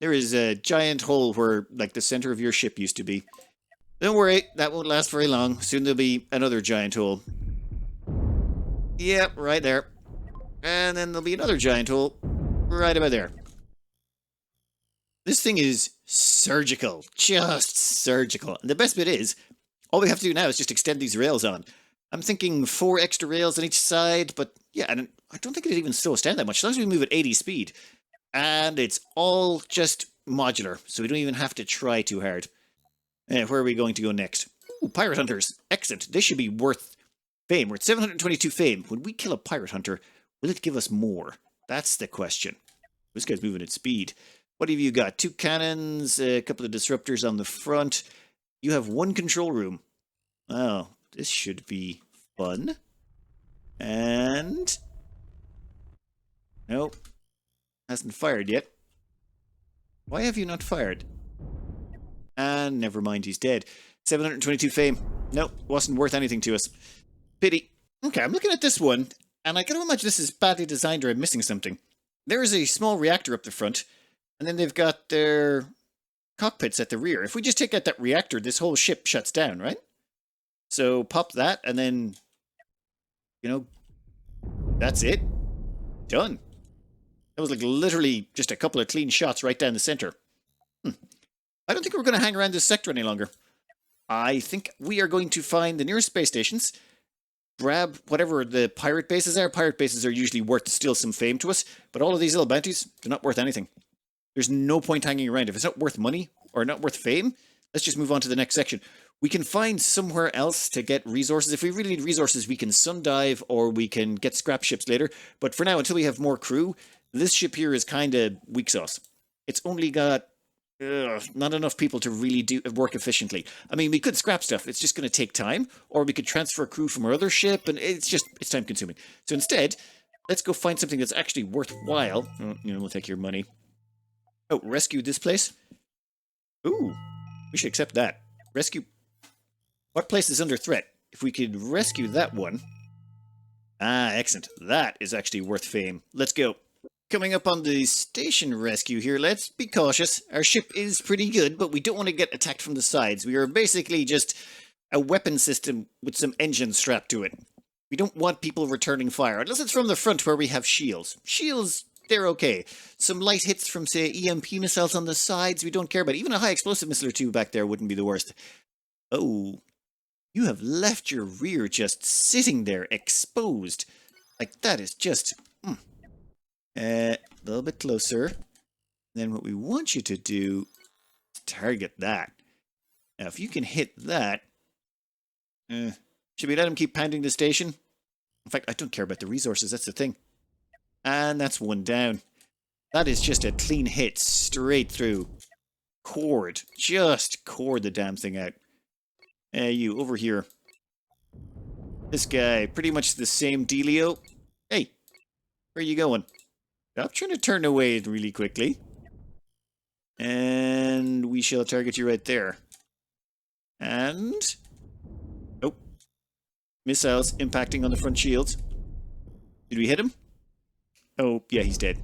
There is a giant hole where, like, the center of your ship used to be. Don't worry, that won't last very long. Soon there'll be another giant hole. Yep, right there. And then there'll be another giant hole right about there. This thing is surgical. Just surgical. And the best bit is, all we have to do now is just extend these rails on. I'm thinking 4 extra rails on each side, but yeah, and I don't think it'd even slow us down that much, as long as we move at 80 speed. And it's all just modular, so we don't even have to try too hard. Where are we going to go next? Ooh, pirate hunters. Excellent. They should be worth fame. We're at 722 fame. When we kill a pirate hunter, will it give us more? That's the question. This guy's moving at speed. What have you got? 2 cannons, a couple of disruptors on the front. You have 1 control room. Oh, this should be fun. And... nope. Hasn't fired yet. Why have you not fired? And never mind, he's dead. 722 fame. Nope, wasn't worth anything to us. Pity. Okay, I'm looking at this one, and I gotta imagine this is badly designed or I'm missing something. There is a small reactor up the front, and then they've got their cockpits at the rear. If we just take out that reactor, this whole ship shuts down, right? So pop that, and then, you know, that's it. Done. That was like literally just a couple of clean shots right down the center. I don't think we're going to hang around this sector any longer. I think we are going to find the nearest space stations, grab whatever the pirate bases are. Pirate bases are usually worth still some fame to us, but all of these little bounties, they're not worth anything. There's no point hanging around. If it's not worth money or not worth fame, let's just move on to the next section. We can find somewhere else to get resources. If we really need resources, we can sundive or we can get scrap ships later. But for now, until we have more crew, this ship here is kind of weak sauce. It's only got not enough people to really work efficiently. I mean, we could scrap stuff. It's just going to take time. Or we could transfer crew from our other ship, and it's time consuming. So instead, let's go find something that's actually worthwhile. We'll take your money. Oh, rescue this place? Ooh, we should accept that. Rescue. What place is under threat? If we could rescue that one. Ah, excellent. That is actually worth fame. Let's go. Coming up on the station rescue here, let's be cautious. Our ship is pretty good, but we don't want to get attacked from the sides. We are basically just a weapon system with some engines strapped to it. We don't want people returning fire, unless it's from the front where we have shields. Shields, they're okay. Some light hits from, say, EMP missiles on the sides, we don't care about. Even a high explosive missile or two back there wouldn't be the worst. Oh, you have left your rear just sitting there, exposed. Like, that is just... A little bit closer. Then what we want you to do is target that. Now, if you can hit that, should we let him keep pounding the station? In fact, I don't care about the resources, that's the thing. And that's one down. That is just a clean hit straight through. Cord. Just cord the damn thing out. You, over here. This guy, pretty much the same dealio. Hey, where are you going? Stop trying to turn away really quickly. And we shall target you right there. And... oh. Missiles impacting on the front shields. Did we hit him? Oh, yeah, he's dead.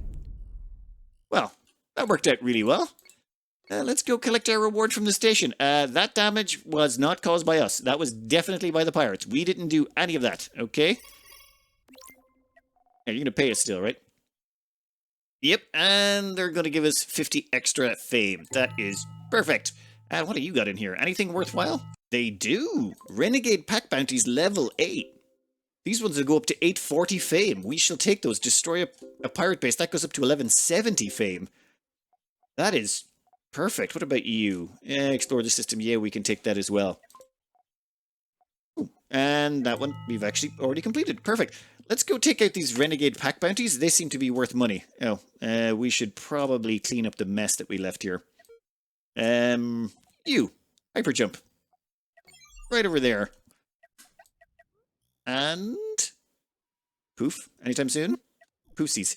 Well, that worked out really well. Let's go collect our reward from the station. That damage was not caused by us. That was definitely by the pirates. We didn't do any of that, okay? Yeah, you're going to pay us still, right? Yep, and they're going to give us 50 extra fame. That is perfect. What do you got in here? Anything worthwhile? They do. Renegade pack bounties level 8. These ones will go up to 840 fame. We shall take those. Destroy a pirate base. That goes up to 1170 fame. That is perfect. What about you? Explore the system. Yeah, we can take that as well. Ooh, and that one we've actually already completed. Perfect. Let's go take out these renegade pack bounties. They seem to be worth money. Oh, we should probably clean up the mess that we left here. You. Hyper jump. Right over there. And... poof. Anytime soon? Poofsies.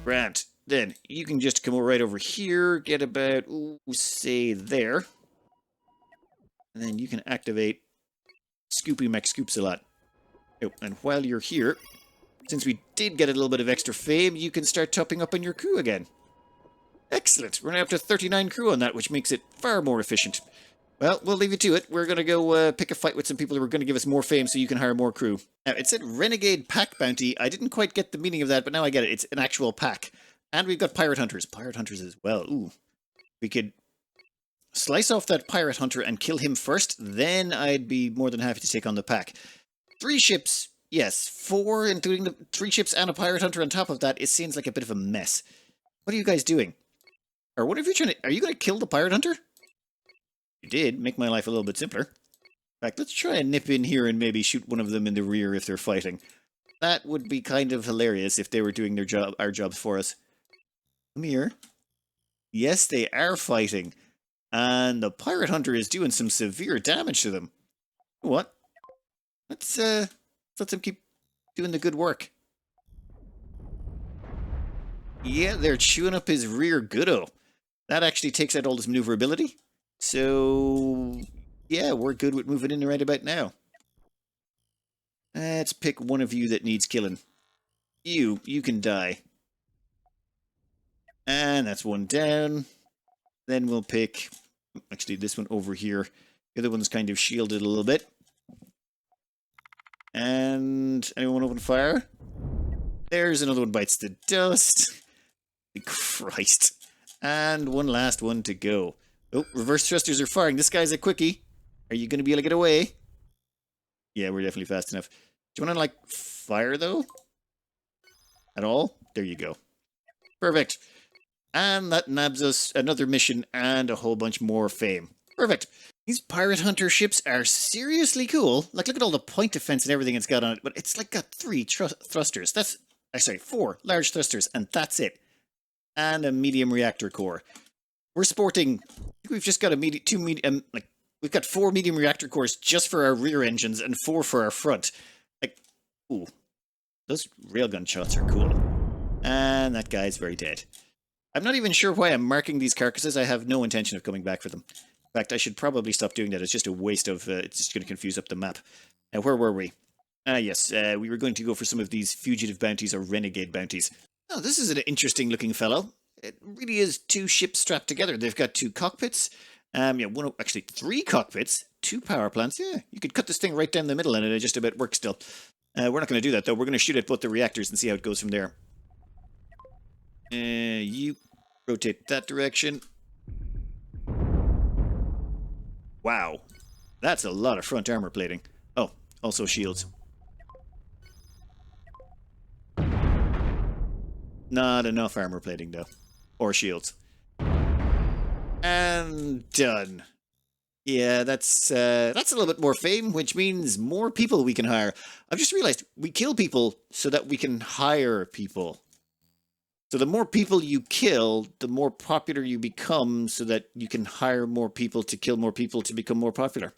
Grant. Then, you can just come right over here, get about, ooh, say, there. And then you can activate Scoopy McScoopsalot. Oh, and while you're here, since we did get a little bit of extra fame, you can start topping up on your crew again. Excellent. We're now up to 39 crew on that, which makes it far more efficient. Well, we'll leave you to it. We're going to go pick a fight with some people who are going to give us more fame so you can hire more crew. Now, it said Renegade Pack Bounty. I didn't quite get the meaning of that, but now I get it. It's an actual pack. And we've got Pirate Hunters. Pirate Hunters as well. Ooh. We could slice off that Pirate Hunter and kill him first. Then I'd be more than happy to take on the pack. 3 ships. Yes. 4, including the 3 ships and a Pirate Hunter on top of that. It seems like a bit of a mess. What are you guys doing? Or what are you trying to... are you going to kill the Pirate Hunter? You did. Make my life a little bit simpler. In fact, let's try and nip in here and maybe shoot one of them in the rear if they're fighting. That would be kind of hilarious if they were doing their job, our jobs for us. Come here. Yes, they are fighting. And the Pirate Hunter is doing some severe damage to them. What? Let's let them keep doing the good work. Yeah, they're chewing up his rear goodo. That actually takes out all his maneuverability. So, yeah, we're good with moving in right about now. Let's pick one of you that needs killing. You can die. And that's one down. Then we'll pick, actually, this one over here. The other one's kind of shielded a little bit. And anyone open fire? There's another one bites the dust. Christ. And one last one to go. Oh, reverse thrusters are firing. This guy's a quickie. Are you going to be able to get away? Yeah, we're definitely fast enough. Do you want to, like, fire, though? At all? There you go. Perfect. And that nabs us another mission and a whole bunch more fame. Perfect. These Pirate Hunter ships are seriously cool. Like, look at all the point defense and everything it's got on it. But it's, like, got 3 thrusters. That's, sorry, 4 large thrusters. And that's it. And a medium reactor core. We're sporting... I think we've just got we've got 4 medium reactor cores just for our rear engines and 4 for our front. Like, ooh, those railgun shots are cool. And that guy's very dead. I'm not even sure why I'm marking these carcasses. I have no intention of coming back for them. In fact, I should probably stop doing that. It's just a waste of... it's just going to confuse up the map. Now, where were we? Yes, we were going to go for some of these fugitive bounties or renegade bounties. Oh, this is an interesting looking fellow. It really is 2 ships strapped together. They've got 2 cockpits. Yeah, actually 3 cockpits, 2 power plants. Yeah, you could cut this thing right down the middle and it just about works still. We're not going to do that, though. We're going to shoot at both the reactors and see how it goes from there. You rotate that direction. Wow. That's a lot of front armor plating. Oh, also shields. Not enough armor plating, though. Or shields. And done. Yeah, that's a little bit more fame, which means more people we can hire. I've just realized we kill people so that we can hire people. So the more people you kill, the more popular you become so that you can hire more people to kill more people to become more popular.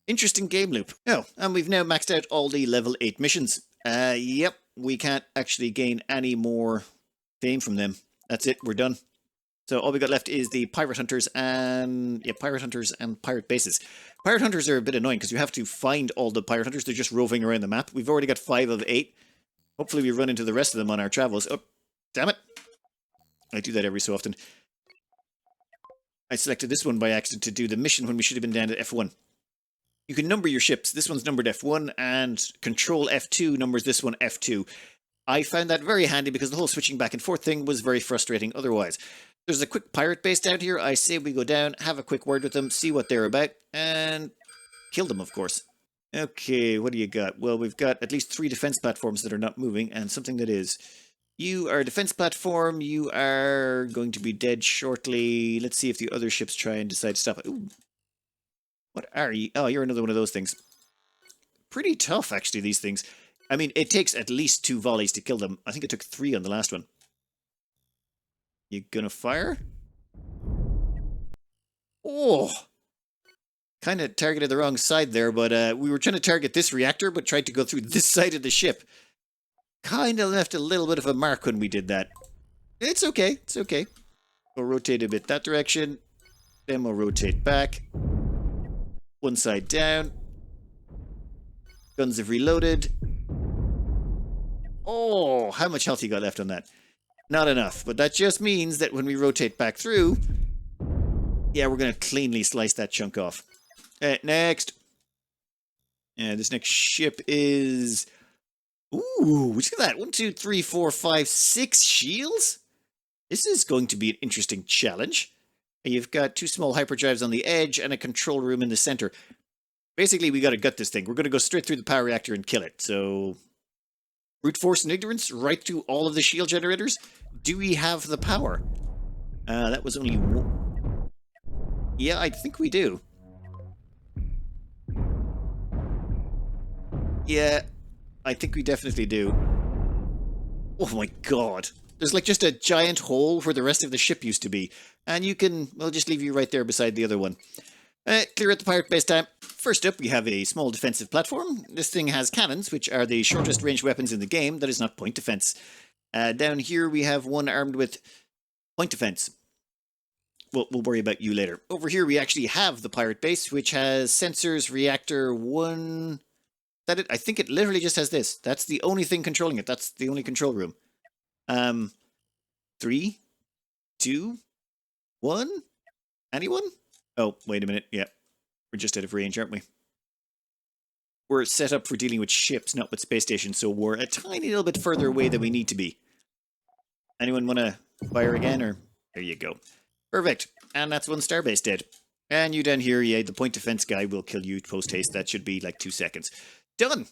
Interesting game loop. Oh, and we've now maxed out all the level 8 missions. Yep, we can't actually gain any more fame from them. That's it, we're done. So all we got left is the pirate hunters and pirate bases. Pirate hunters are a bit annoying because you have to find all the pirate hunters. They're just roving around the map. We've already got 5 of 8. Hopefully we run into the rest of them on our travels. Oh, damn it. I do that every so often. I selected this one by accident to do the mission when we should have been down to F1. You can number your ships. This one's numbered F1 and Control F2 numbers this one F2. I found that very handy because the whole switching back and forth thing was very frustrating otherwise. There's a quick pirate base down here. I say we go down, have a quick word with them, see what they're about, and kill them, of course. Okay, what do you got? Well, we've got at least 3 defense platforms that are not moving, and something that is. You are a defense platform. You are going to be dead shortly. Let's see if the other ships try and decide to stop it. Ooh. What are you? Oh, you're another one of those things. Pretty tough, actually, these things. I mean, it takes at least 2 volleys to kill them. I think it took 3 on the last one. You gonna fire? Oh! Kind of targeted the wrong side there, but we were trying to target this reactor, but tried to go through this side of the ship. Kind of left a little bit of a mark when we did that. It's okay, it's okay. We'll rotate a bit that direction. Then we'll rotate back. One side down. Guns have reloaded. Oh, how much health you got left on that? Not enough, but that just means that when we rotate back through, yeah, we're going to cleanly slice that chunk off. Next. And this next ship is... Ooh, look at that. 1, 2, 3, 4, 5, 6 shields? This is going to be an interesting challenge. You've got 2 small hyperdrives on the edge and a control room in the center. Basically, we got to gut this thing. We're going to go straight through the power reactor and kill it. So, brute force and ignorance right through all of the shield generators. Do we have the power? That was only one. Yeah, I think we do. Yeah, I think we definitely do. Oh my god. There's like just a giant hole where the rest of the ship used to be. And you can, we'll just leave you right there beside the other one. Clear out the pirate base time. First up, we have a small defensive platform. This thing has cannons, which are the shortest range weapons in the game. That is not point defense. Down here, we have one armed with point defense. We'll worry about you later. Over here, we actually have the pirate base, which has sensors, reactor, 1... That it? I think it literally just has this. That's the only thing controlling it. That's the only control room. 3, 2, 1. Anyone? Oh, wait a minute. Yeah. We're just out of range, aren't we? We're set up for dealing with ships, not with space stations, so we're a tiny little bit further away than we need to be. Anyone want to fire again, or... There you go. Perfect. And that's 1 starbase dead. And you down here, yeah, the point defense guy will kill you post-haste. That should be like 2 seconds. Done!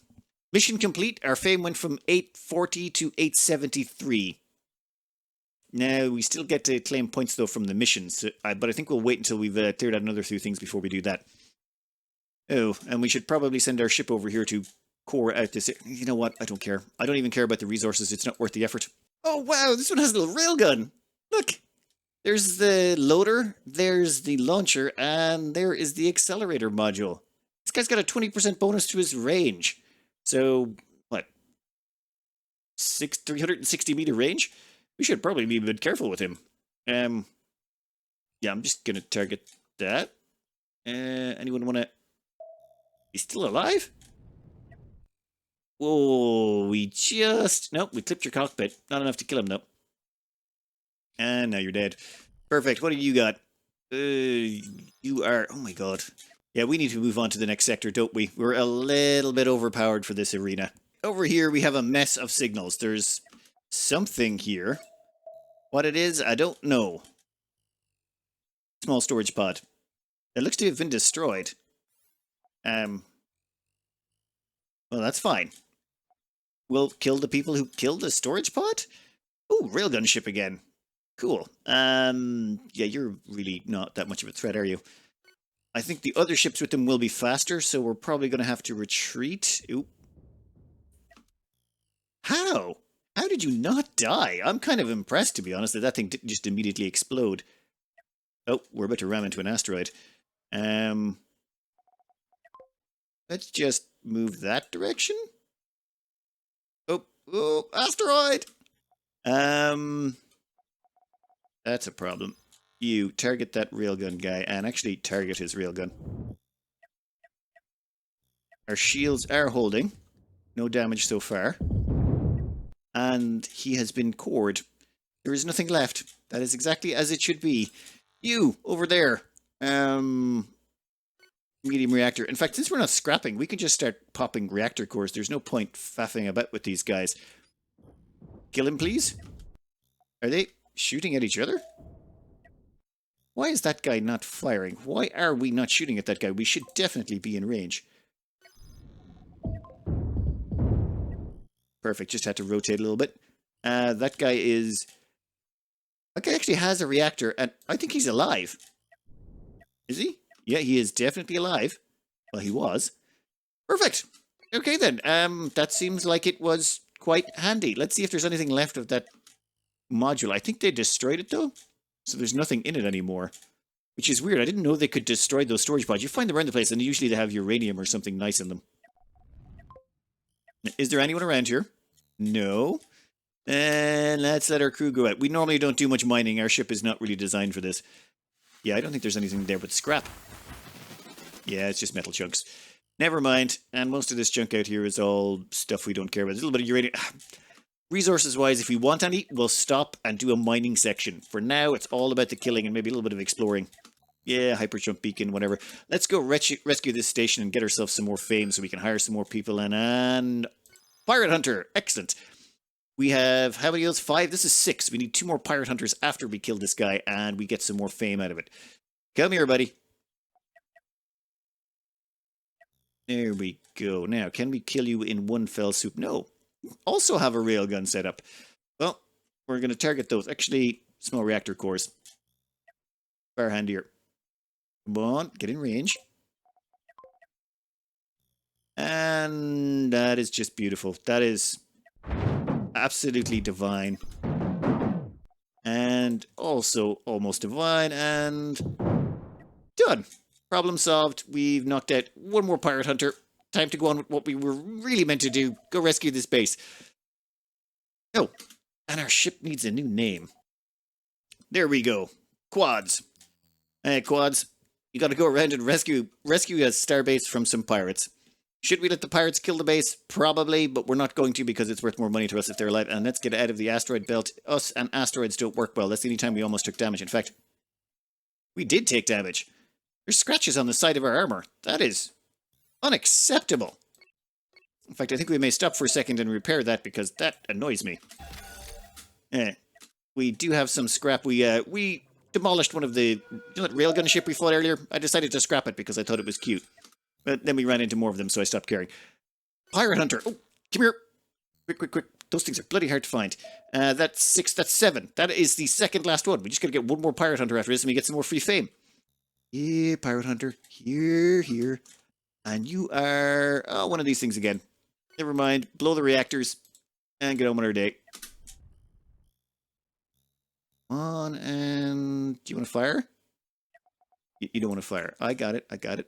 Mission complete. Our fame went from 840 to 873. Now, we still get to claim points, though, from the missions. But I think we'll wait until we've cleared out another few things before we do that. Oh, and we should probably send our ship over here to core out this... You know what? I don't care. I don't even care about the resources. It's not worth the effort. Oh, wow! This one has a little railgun! Look! There's the loader, there's the launcher, and there is the accelerator module. This guy's got a 20% bonus to his range. So, what? 360 meter range? We should probably be a bit careful with him. Yeah, I'm just gonna target that. Anyone wanna... He's still alive? Whoa, we just... Nope, we clipped your cockpit. Not enough to kill him, though. And now you're dead. Perfect. What have you got? You are... Oh my god. Yeah, we need to move on to the next sector, don't we? We're a little bit overpowered for this arena. Over here, we have a mess of signals. There's something here. What it is, I don't know. Small storage pod. It looks to have been destroyed. Well, that's fine. We'll kill the people who killed the storage pod? Oh, railgun ship again. Cool. Yeah, you're really not that much of a threat, are you? I think the other ships with them will be faster, so we're probably going to have to retreat. Oop. How? How did you not die? I'm kind of impressed, to be honest, that that thing didn't just immediately explode. Oh, we're about to ram into an asteroid. Um, let's just move that direction. Oh, oh, asteroid! Um, that's a problem. You target that railgun guy, and actually target his railgun. Our shields are holding. No damage so far. And he has been cored. There is nothing left. That is exactly as it should be. You, over there. Medium reactor. In fact, since we're not scrapping, we can just start popping reactor cores. There's no point faffing about with these guys. Kill him, please. Are they shooting at each other? Why is that guy not firing? Why are we not shooting at that guy? We should definitely be in range. Perfect. Just had to rotate a little bit. That guy is... That guy actually has a reactor, and I think he's alive. Is he? Yeah, he is definitely alive. Well, he was. Perfect. Okay, then. That seems like it was quite handy. Let's see if there's anything left of that module. I think they destroyed it, though. So there's nothing in it anymore. Which is weird. I didn't know they could destroy those storage pods. You find them around the place, and usually they have uranium or something nice in them. Is there anyone around here? No. And let's let our crew go out. We normally don't do much mining. Our ship is not really designed for this. Yeah, I don't think there's anything there but scrap. Yeah, it's just metal chunks. Never mind. And most of this junk out here is all stuff we don't care about. There's a little bit of uranium. Resources-wise, if we want any, we'll stop and do a mining section. For now, it's all about the killing and maybe a little bit of exploring. Yeah, hyperjump beacon, whatever. Let's go rescue this station and get ourselves some more fame so we can hire some more people in. And Pirate Hunter, excellent. We have, how many else? 5? This is 6. We need 2 more Pirate Hunters after we kill this guy, and we get some more fame out of it. Come here, buddy. There we go. Now, can we kill you in one fell swoop? No. Also have a railgun set up. Well, we're going to target those. Actually, small reactor cores. Far handier. Come on, get in range. And that is just beautiful. That is absolutely divine. And also almost divine. And done. Problem solved. We've knocked out one more Pirate Hunter. Time to go on with what we were really meant to do. Go rescue this base. Oh, and our ship needs a new name. There we go. Quads. Hey, Quads. You gotta go around and rescue a starbase from some pirates. Should we let the pirates kill the base? Probably, but we're not going to because it's worth more money to us if they're alive. And let's get out of the asteroid belt. Us and asteroids don't work well. That's the only time we almost took damage. In fact, we did take damage. There's scratches on the side of our armor. That is unacceptable. In fact, I think we may stop for a second and repair that because that annoys me. We do have some scrap. We demolished one of the that railgun ship we fought earlier. I decided to scrap it because I thought it was cute. But then we ran into more of them, so I stopped caring. Pirate Hunter. Oh, come here. Quick. Those things are bloody hard to find. That's 6, that's 7. That is the second last one. We just gotta get one more Pirate Hunter after this and we get some more free fame. Yeah, Pirate Hunter. Here. And you are... Oh, one of these things again. Never mind. Blow the reactors and get on with our day. Come on, and... Do you want to fire? You don't want to fire. I got it.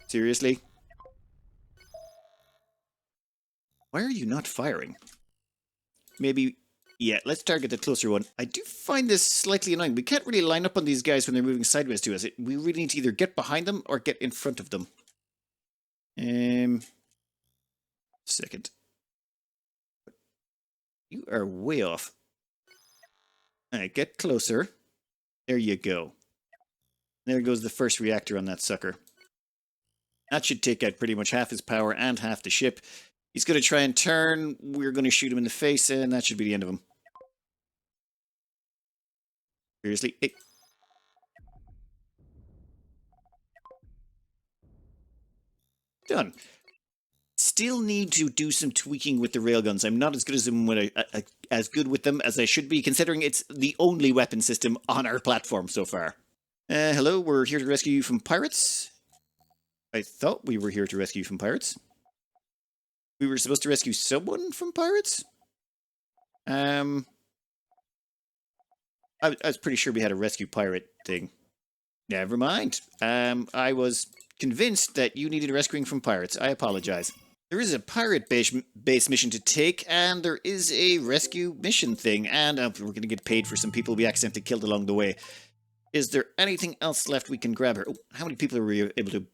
Seriously? Why are you not firing? Maybe... Yeah, let's target the closer one. I do find this slightly annoying. We can't really line up on these guys when they're moving sideways to us. We really need to either get behind them or get in front of them. Second. You are way off. Alright, get closer. There you go. There goes the first reactor on that sucker. That should take out pretty much half his power and half the ship. He's going to try and turn. We're going to shoot him in the face, and that should be the end of him. Seriously? Hey. Done. still need to do some tweaking with the railguns. I'm not as good with them as I should be, considering it's the only weapon system on our platform so far. Hello, we're here to rescue you from pirates. I thought we were here to rescue you from pirates. We were supposed to rescue someone from pirates? I was pretty sure we had a rescue pirate thing. Never mind. I was convinced that you needed rescuing from pirates. I apologize. There is a pirate base mission to take, and there is a rescue mission thing, and we're going to get paid for some people we accidentally killed along the way. Is there anything else left we can grab here? Oh, how many people are we able to...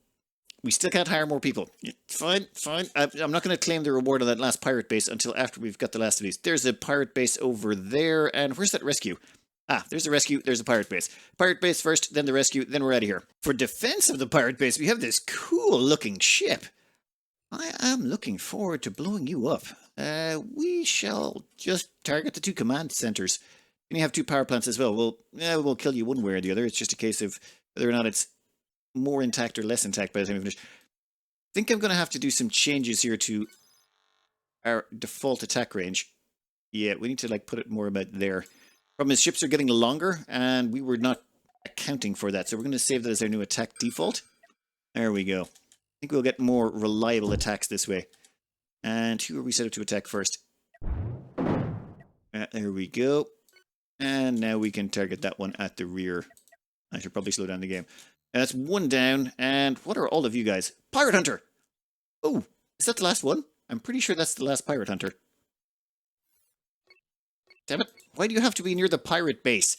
We still can't hire more people. Fine, fine. I'm not going to claim the reward on that last pirate base until after we've got the last of these. There's a pirate base over there, and where's that rescue? Ah, there's a rescue, there's a pirate base. Pirate base first, then the rescue, then we're out of here. For defense of the pirate base, we have this cool-looking ship. I am looking forward to blowing you up. We shall just target the 2 command centers. And you have 2 power plants as well. We'll kill you one way or the other. It's just a case of whether or not it's more intact or less intact by the time we finish. I think I'm going to have to do some changes here to our default attack range. Yeah, we need to like put it more about there. Problem is, ships are getting longer, and we were not accounting for that. So we're going to save that as our new attack default. There we go. I think we'll get more reliable attacks this way. And who are we set up to attack first? There we go. And now we can target that one at the rear. I should probably slow down the game. That's 1 down. And what are all of you guys? Pirate Hunter! Oh, is that the last one? I'm pretty sure that's the last Pirate Hunter. Damn it. Why do you have to be near the pirate base?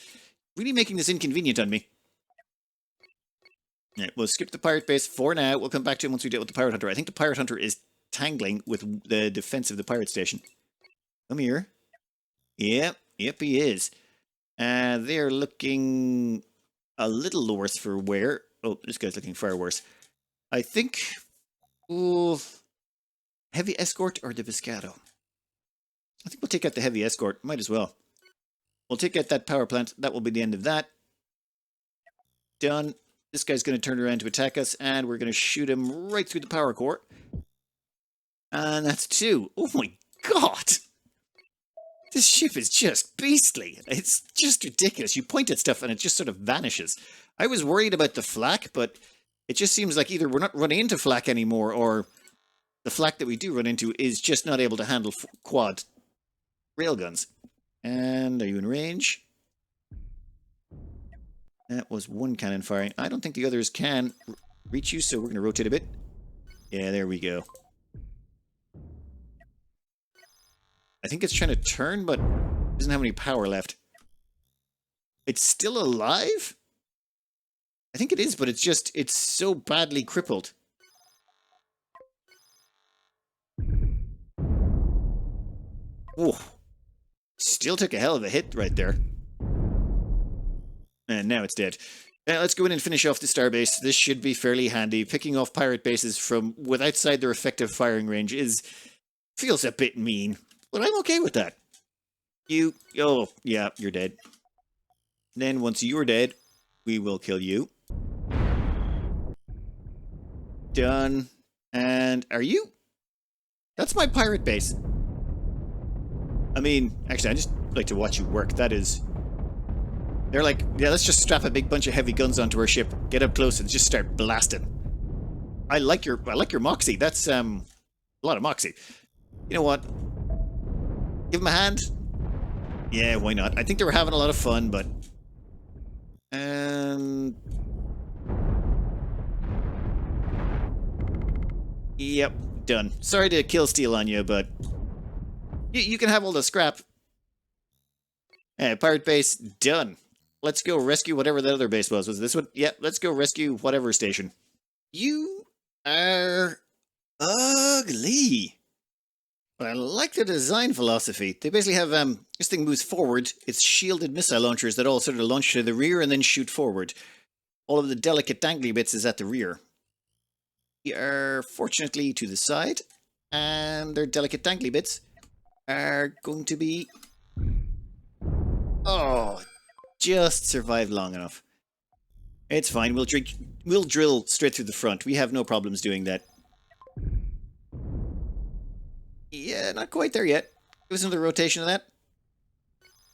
Really making this inconvenient on me. Right, we'll skip the pirate base for now. We'll come back to it once we deal with the Pirate Hunter. I think the Pirate Hunter is tangling with the defense of the pirate station. Come here. Yep, he is. They're looking a little worse for wear. Oh, this guy's looking far worse. I think... Ooh, heavy escort or the Viscato? I think we'll take out the heavy escort. Might as well. We'll take out that power plant. That will be the end of that. Done. This guy's going to turn around to attack us, and we're going to shoot him right through the power core. And that's 2. Oh my god! This ship is just beastly. It's just ridiculous. You point at stuff and it just sort of vanishes. I was worried about the flak, but it just seems like either we're not running into flak anymore, or the flak that we do run into is just not able to handle quad railguns. And are you in range? That was 1 cannon firing. I don't think the others can reach you, so we're going to rotate a bit. Yeah, there we go. I think it's trying to turn, but doesn't have any power left. It's still alive? I think it is, but it's so badly crippled. Oh, still took a hell of a hit right there. And now it's dead. Let's go in and finish off the starbase. This should be fairly handy. Picking off pirate bases from outside their effective firing range feels a bit mean, but I'm okay with that. Oh, yeah, you're dead. Then once you're dead, we will kill you. Done. And are you? That's my pirate base. I mean, actually, I just like to watch you work. That is... They're like, yeah, let's just strap a big bunch of heavy guns onto our ship, get up close, and just start blasting. I like your moxie. That's a lot of moxie. You know what? Give them a hand. Yeah, why not? I think they were having a lot of fun, but yep, done. Sorry to kill steal on you, but you can have all the scrap. Pirate base done. Let's go rescue whatever that other base was. Was this one? Yep, let's go rescue whatever station. You are ugly. But I like the design philosophy. They basically have, this thing moves forward. It's shielded missile launchers that all sort of launch to the rear and then shoot forward. All of the delicate dangly bits is at the rear. We are fortunately to the side. And their delicate dangly bits are going to be... Oh, just survived long enough. It's fine. We'll drill straight through the front. We have no problems doing that. Yeah, not quite there yet. Give us another rotation of that.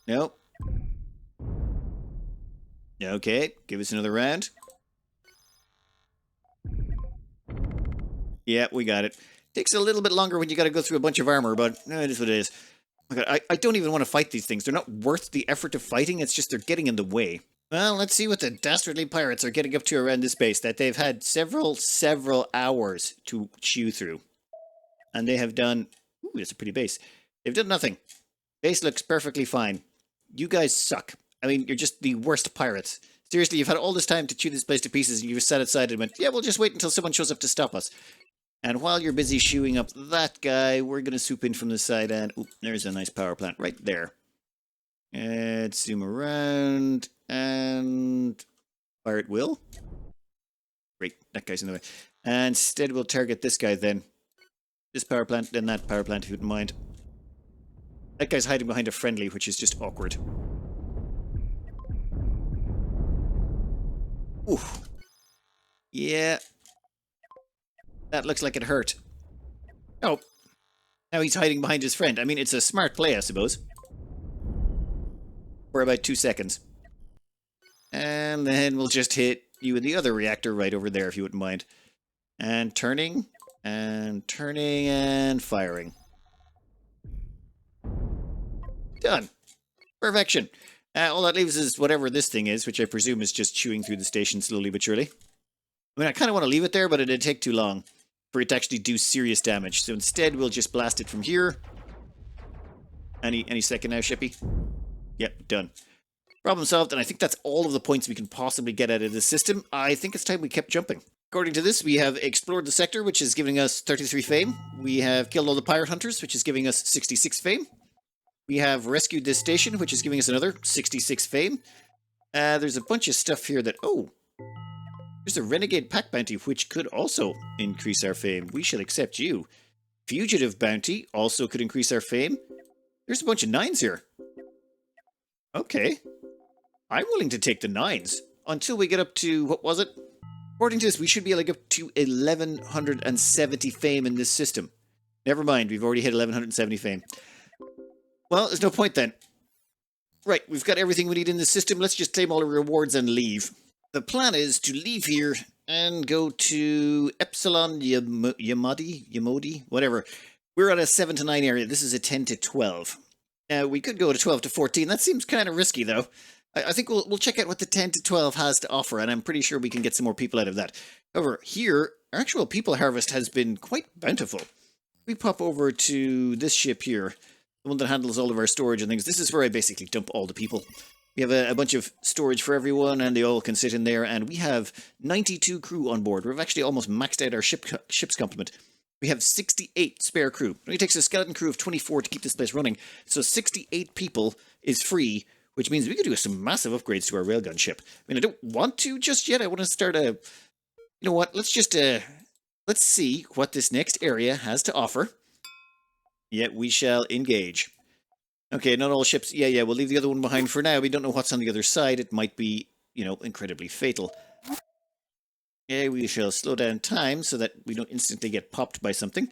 Nope. Okay, give us another round. Yeah, we got it. Takes a little bit longer when you got to go through a bunch of armor, but it is what it is. Oh my God, I don't even want to fight these things. They're not worth the effort of fighting. It's just they're getting in the way. Well, let's see what the dastardly pirates are getting up to around this base that they've had several hours to chew through. And they have done... Ooh, it's a pretty base. They've done nothing. Base looks perfectly fine. You guys suck. I mean, you're just the worst pirates. Seriously, you've had all this time to chew this place to pieces and you've sat aside and went, yeah, we'll just wait until someone shows up to stop us. And while you're busy shooing up that guy, we're going to swoop in from the side and... Oop, there's a nice power plant right there. Let's zoom around and... Fire at will. Great, that guy's in the way. And instead we'll target this guy then. This power plant, then that power plant, if you wouldn't mind. That guy's hiding behind a friendly, which is just awkward. Ooh. Yeah. That looks like it hurt. Oh. Now he's hiding behind his friend. I mean, it's a smart play, I suppose. For about 2 seconds. And then we'll just hit you with the other reactor right over there, if you wouldn't mind. And turning, and firing. Done. Perfection. All that leaves is whatever this thing is, which I presume is just chewing through the station slowly but surely. I mean, I kind of want to leave it there, but it'd take too long for it to actually do serious damage. So instead, we'll just blast it from here. Any second now, Shippy? Yep, done. Problem solved, and I think that's all of the points we can possibly get out of this system. I think it's time we kept jumping. According to this, we have explored the sector, which is giving us 33 fame. We have killed all the pirate hunters, which is giving us 66 fame. We have rescued this station, which is giving us another 66 fame. There's a bunch of stuff here that... Oh! There's a renegade pack bounty, which could also increase our fame. We shall accept you. Fugitive bounty also could increase our fame. There's a bunch of 9s here. Okay. I'm willing to take the 9s. Until we get up to... What was it? According to this, we should be like up to 1170 fame in this system. Never mind, we've already hit 1170 fame. Well, there's no point then. Right, we've got everything we need in the system. Let's just claim all the rewards and leave. The plan is to leave here and go to Epsilon Yamodi, whatever. We're at a 7 to 9 area. This is a 10 to 12. Now, we could go to 12 to 14. That seems kind of risky, though. I think we'll check out what the 10 to 12 has to offer, and I'm pretty sure we can get some more people out of that. However, here, our actual people harvest has been quite bountiful. We pop over to this ship here, the one that handles all of our storage and things. This is where I basically dump all the people. We have a bunch of storage for everyone, and they all can sit in there, and we have 92 crew on board. We've actually almost maxed out our ship's complement. We have 68 spare crew. It only takes a skeleton crew of 24 to keep this place running, so 68 people is free, which means we could do some massive upgrades to our railgun ship. I mean, I don't want to just yet. I want to start a... You know what? Let's just... Let's see what this next area has to offer. Yet we shall engage. Okay, not all ships... Yeah, we'll leave the other one behind for now. We don't know what's on the other side. It might be, you know, incredibly fatal. Okay, we shall slow down time so that we don't instantly get popped by something.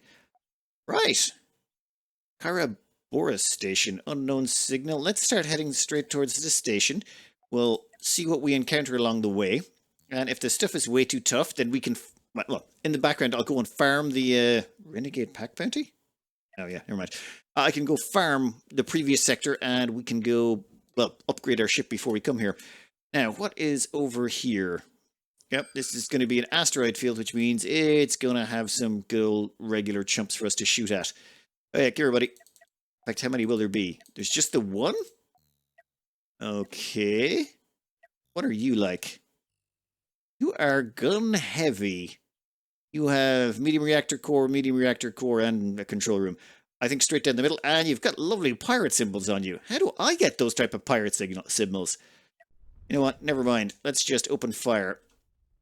Right. Boris station, unknown signal. Let's start heading straight towards this station. We'll see what we encounter along the way. And if the stuff is way too tough, then we can... Well, in the background, I'll go and farm the renegade pack bounty? Oh, yeah, never mind. I can go farm the previous sector, and we can go, well, upgrade our ship before we come here. Now, what is over here? Yep, this is going to be an asteroid field, which means it's going to have some good old regular chumps for us to shoot at. Oh, yeah, come here, buddy. In fact, how many will there be? There's just the one? Okay. What are you like? You are gun heavy. You have medium reactor core, and a control room. I think straight down the middle. And you've got lovely pirate symbols on you. How do I get those type of pirate symbols? You know what? Never mind. Let's just open fire.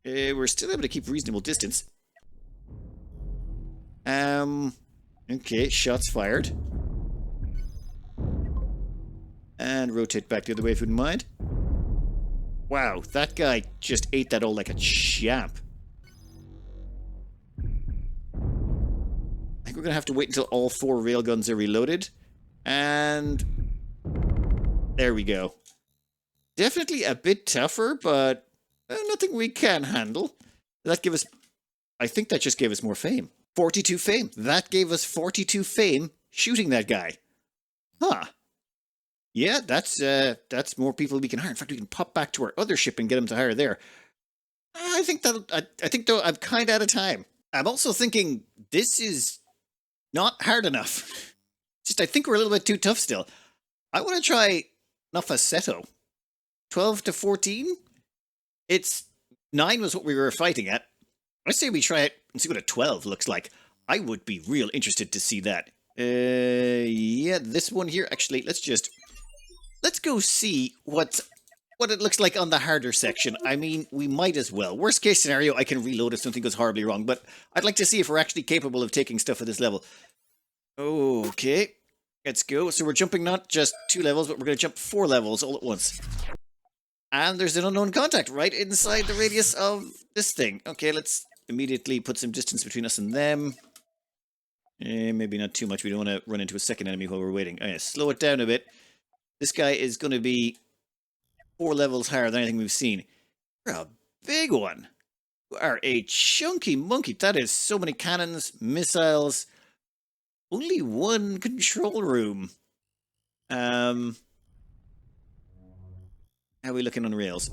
We're still able to keep reasonable distance. Okay, shots fired. And rotate back the other way if you wouldn't mind. Wow, that guy just ate that all like a champ. think we're going to have to wait until all 4 railguns are reloaded. And there we go. Definitely a bit tougher, but nothing we can handle. That gave us... I think that just gave us more fame. 42 fame. That gave us 42 fame shooting that guy. Huh. Yeah, that's more people we can hire. In fact, we can pop back to our other ship and get them to hire there. I think though I'm kind of out of time. I'm also thinking this is not hard enough. Just I think we're a little bit too tough still. I want to try Nafassetto. 12 to 14? It's 9 was what we were fighting at. I say we try it and see what a 12 looks like. I would be real interested to see that. Yeah, this one here, actually, let's go see what it looks like on the harder section. I mean, we might as well. Worst case scenario, I can reload if something goes horribly wrong, but I'd like to see if we're actually capable of taking stuff at this level. Okay, let's go. So we're jumping not just 2 levels, but we're going to jump 4 levels all at once. And there's an unknown contact right inside the radius of this thing. Okay, let's immediately put some distance between us and them. Maybe not too much. We don't want to run into a second enemy while we're waiting. Oh, yeah, slow it down a bit. This guy is going to be 4 levels higher than anything we've seen. You're a big one. You are a chunky monkey. That is so many cannons, missiles. Only 1 control room. How are we looking on rails?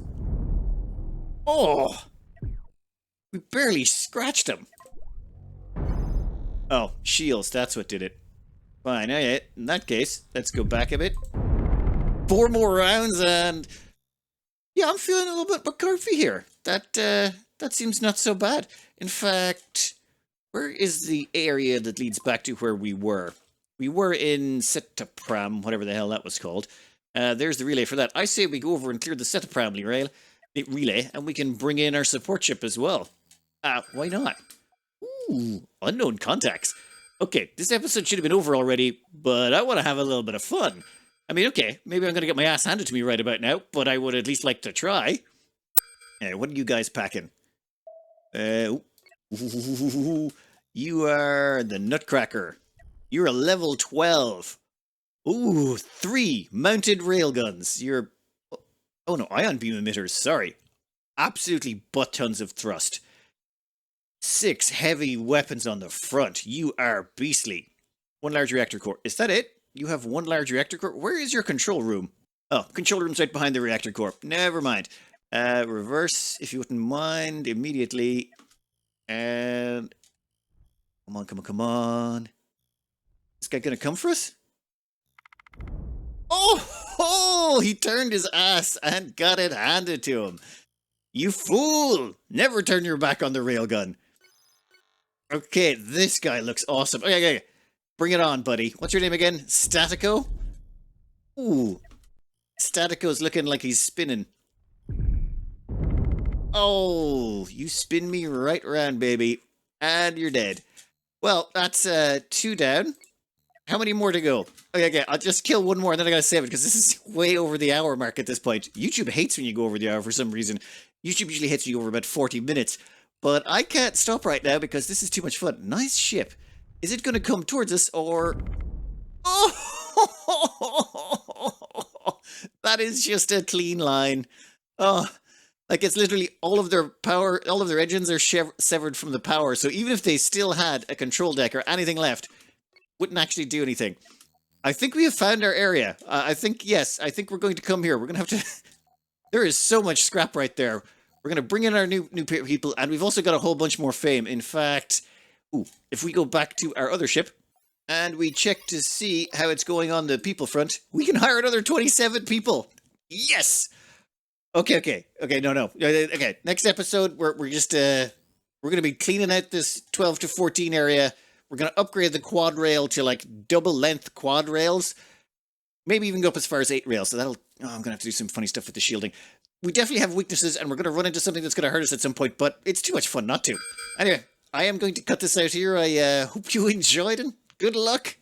Oh! We barely scratched him. Oh, shields, that's what did it. Fine, alright. In that case, let's go back a bit. 4 more rounds and... yeah, I'm feeling a little bit McCarthy here. That seems not so bad. In fact, where is the area that leads back to where we were? We were in Setapram, whatever the hell that was called. There's the relay for that. I say we go over and clear the Setapram relay, and we can bring in our support ship as well. Why not? Ooh, unknown contacts. Okay, this episode should have been over already, but I want to have a little bit of fun. I mean, okay, maybe I'm going to get my ass handed to me right about now, but I would at least like to try. What are you guys packing? Ooh, you are the Nutcracker. You're a level 12. Ooh, 3 mounted railguns. You're... oh no, ion beam emitters, sorry. Absolutely butt tons of thrust. 6 heavy weapons on the front. You are beastly. 1 large reactor core. Is that it? You have 1 large reactor core? Where is your control room? Oh, control room's right behind the reactor core. Never mind. Reverse, if you wouldn't mind, immediately. And... come on. This guy gonna come for us? Oh, he turned his ass and got it handed to him. You fool! Never turn your back on the railgun. Okay, this guy looks awesome. Okay. Bring it on, buddy. What's your name again? Statico? Ooh. Statico's looking like he's spinning. Oh, you spin me right around, baby. And you're dead. Well, that's 2 down. How many more to go? Okay, I'll just kill 1 more and then I gotta save it because this is way over the hour mark at this point. YouTube hates when you go over the hour for some reason. YouTube usually hates when you go over about 40 minutes. But I can't stop right now because this is too much fun. Nice ship. Is it going to come towards us or... oh! That is just a clean line. Oh, like it's literally all of their power, all of their engines are severed from the power. So even if they still had a control deck or anything left, wouldn't actually do anything. I think we have found our area. I think, yes, I think we're going to come here. We're going to have to... There is so much scrap right there. We're going to bring in our new people, and we've also got a whole bunch more fame. In fact, if we go back to our other ship, and we check to see how it's going on the people front, we can hire another 27 people. Yes! Okay, no. Okay, next episode, we're going to be cleaning out this 12 to 14 area. We're going to upgrade the quad rail to, like, double-length quad rails. Maybe even go up as far as 8 rails, so that'll... Oh, I'm going to have to do some funny stuff with the shielding. We definitely have weaknesses, and we're going to run into something that's going to hurt us at some point, but it's too much fun not to. Anyway, I am going to cut this out here. I hope you enjoyed, and good luck.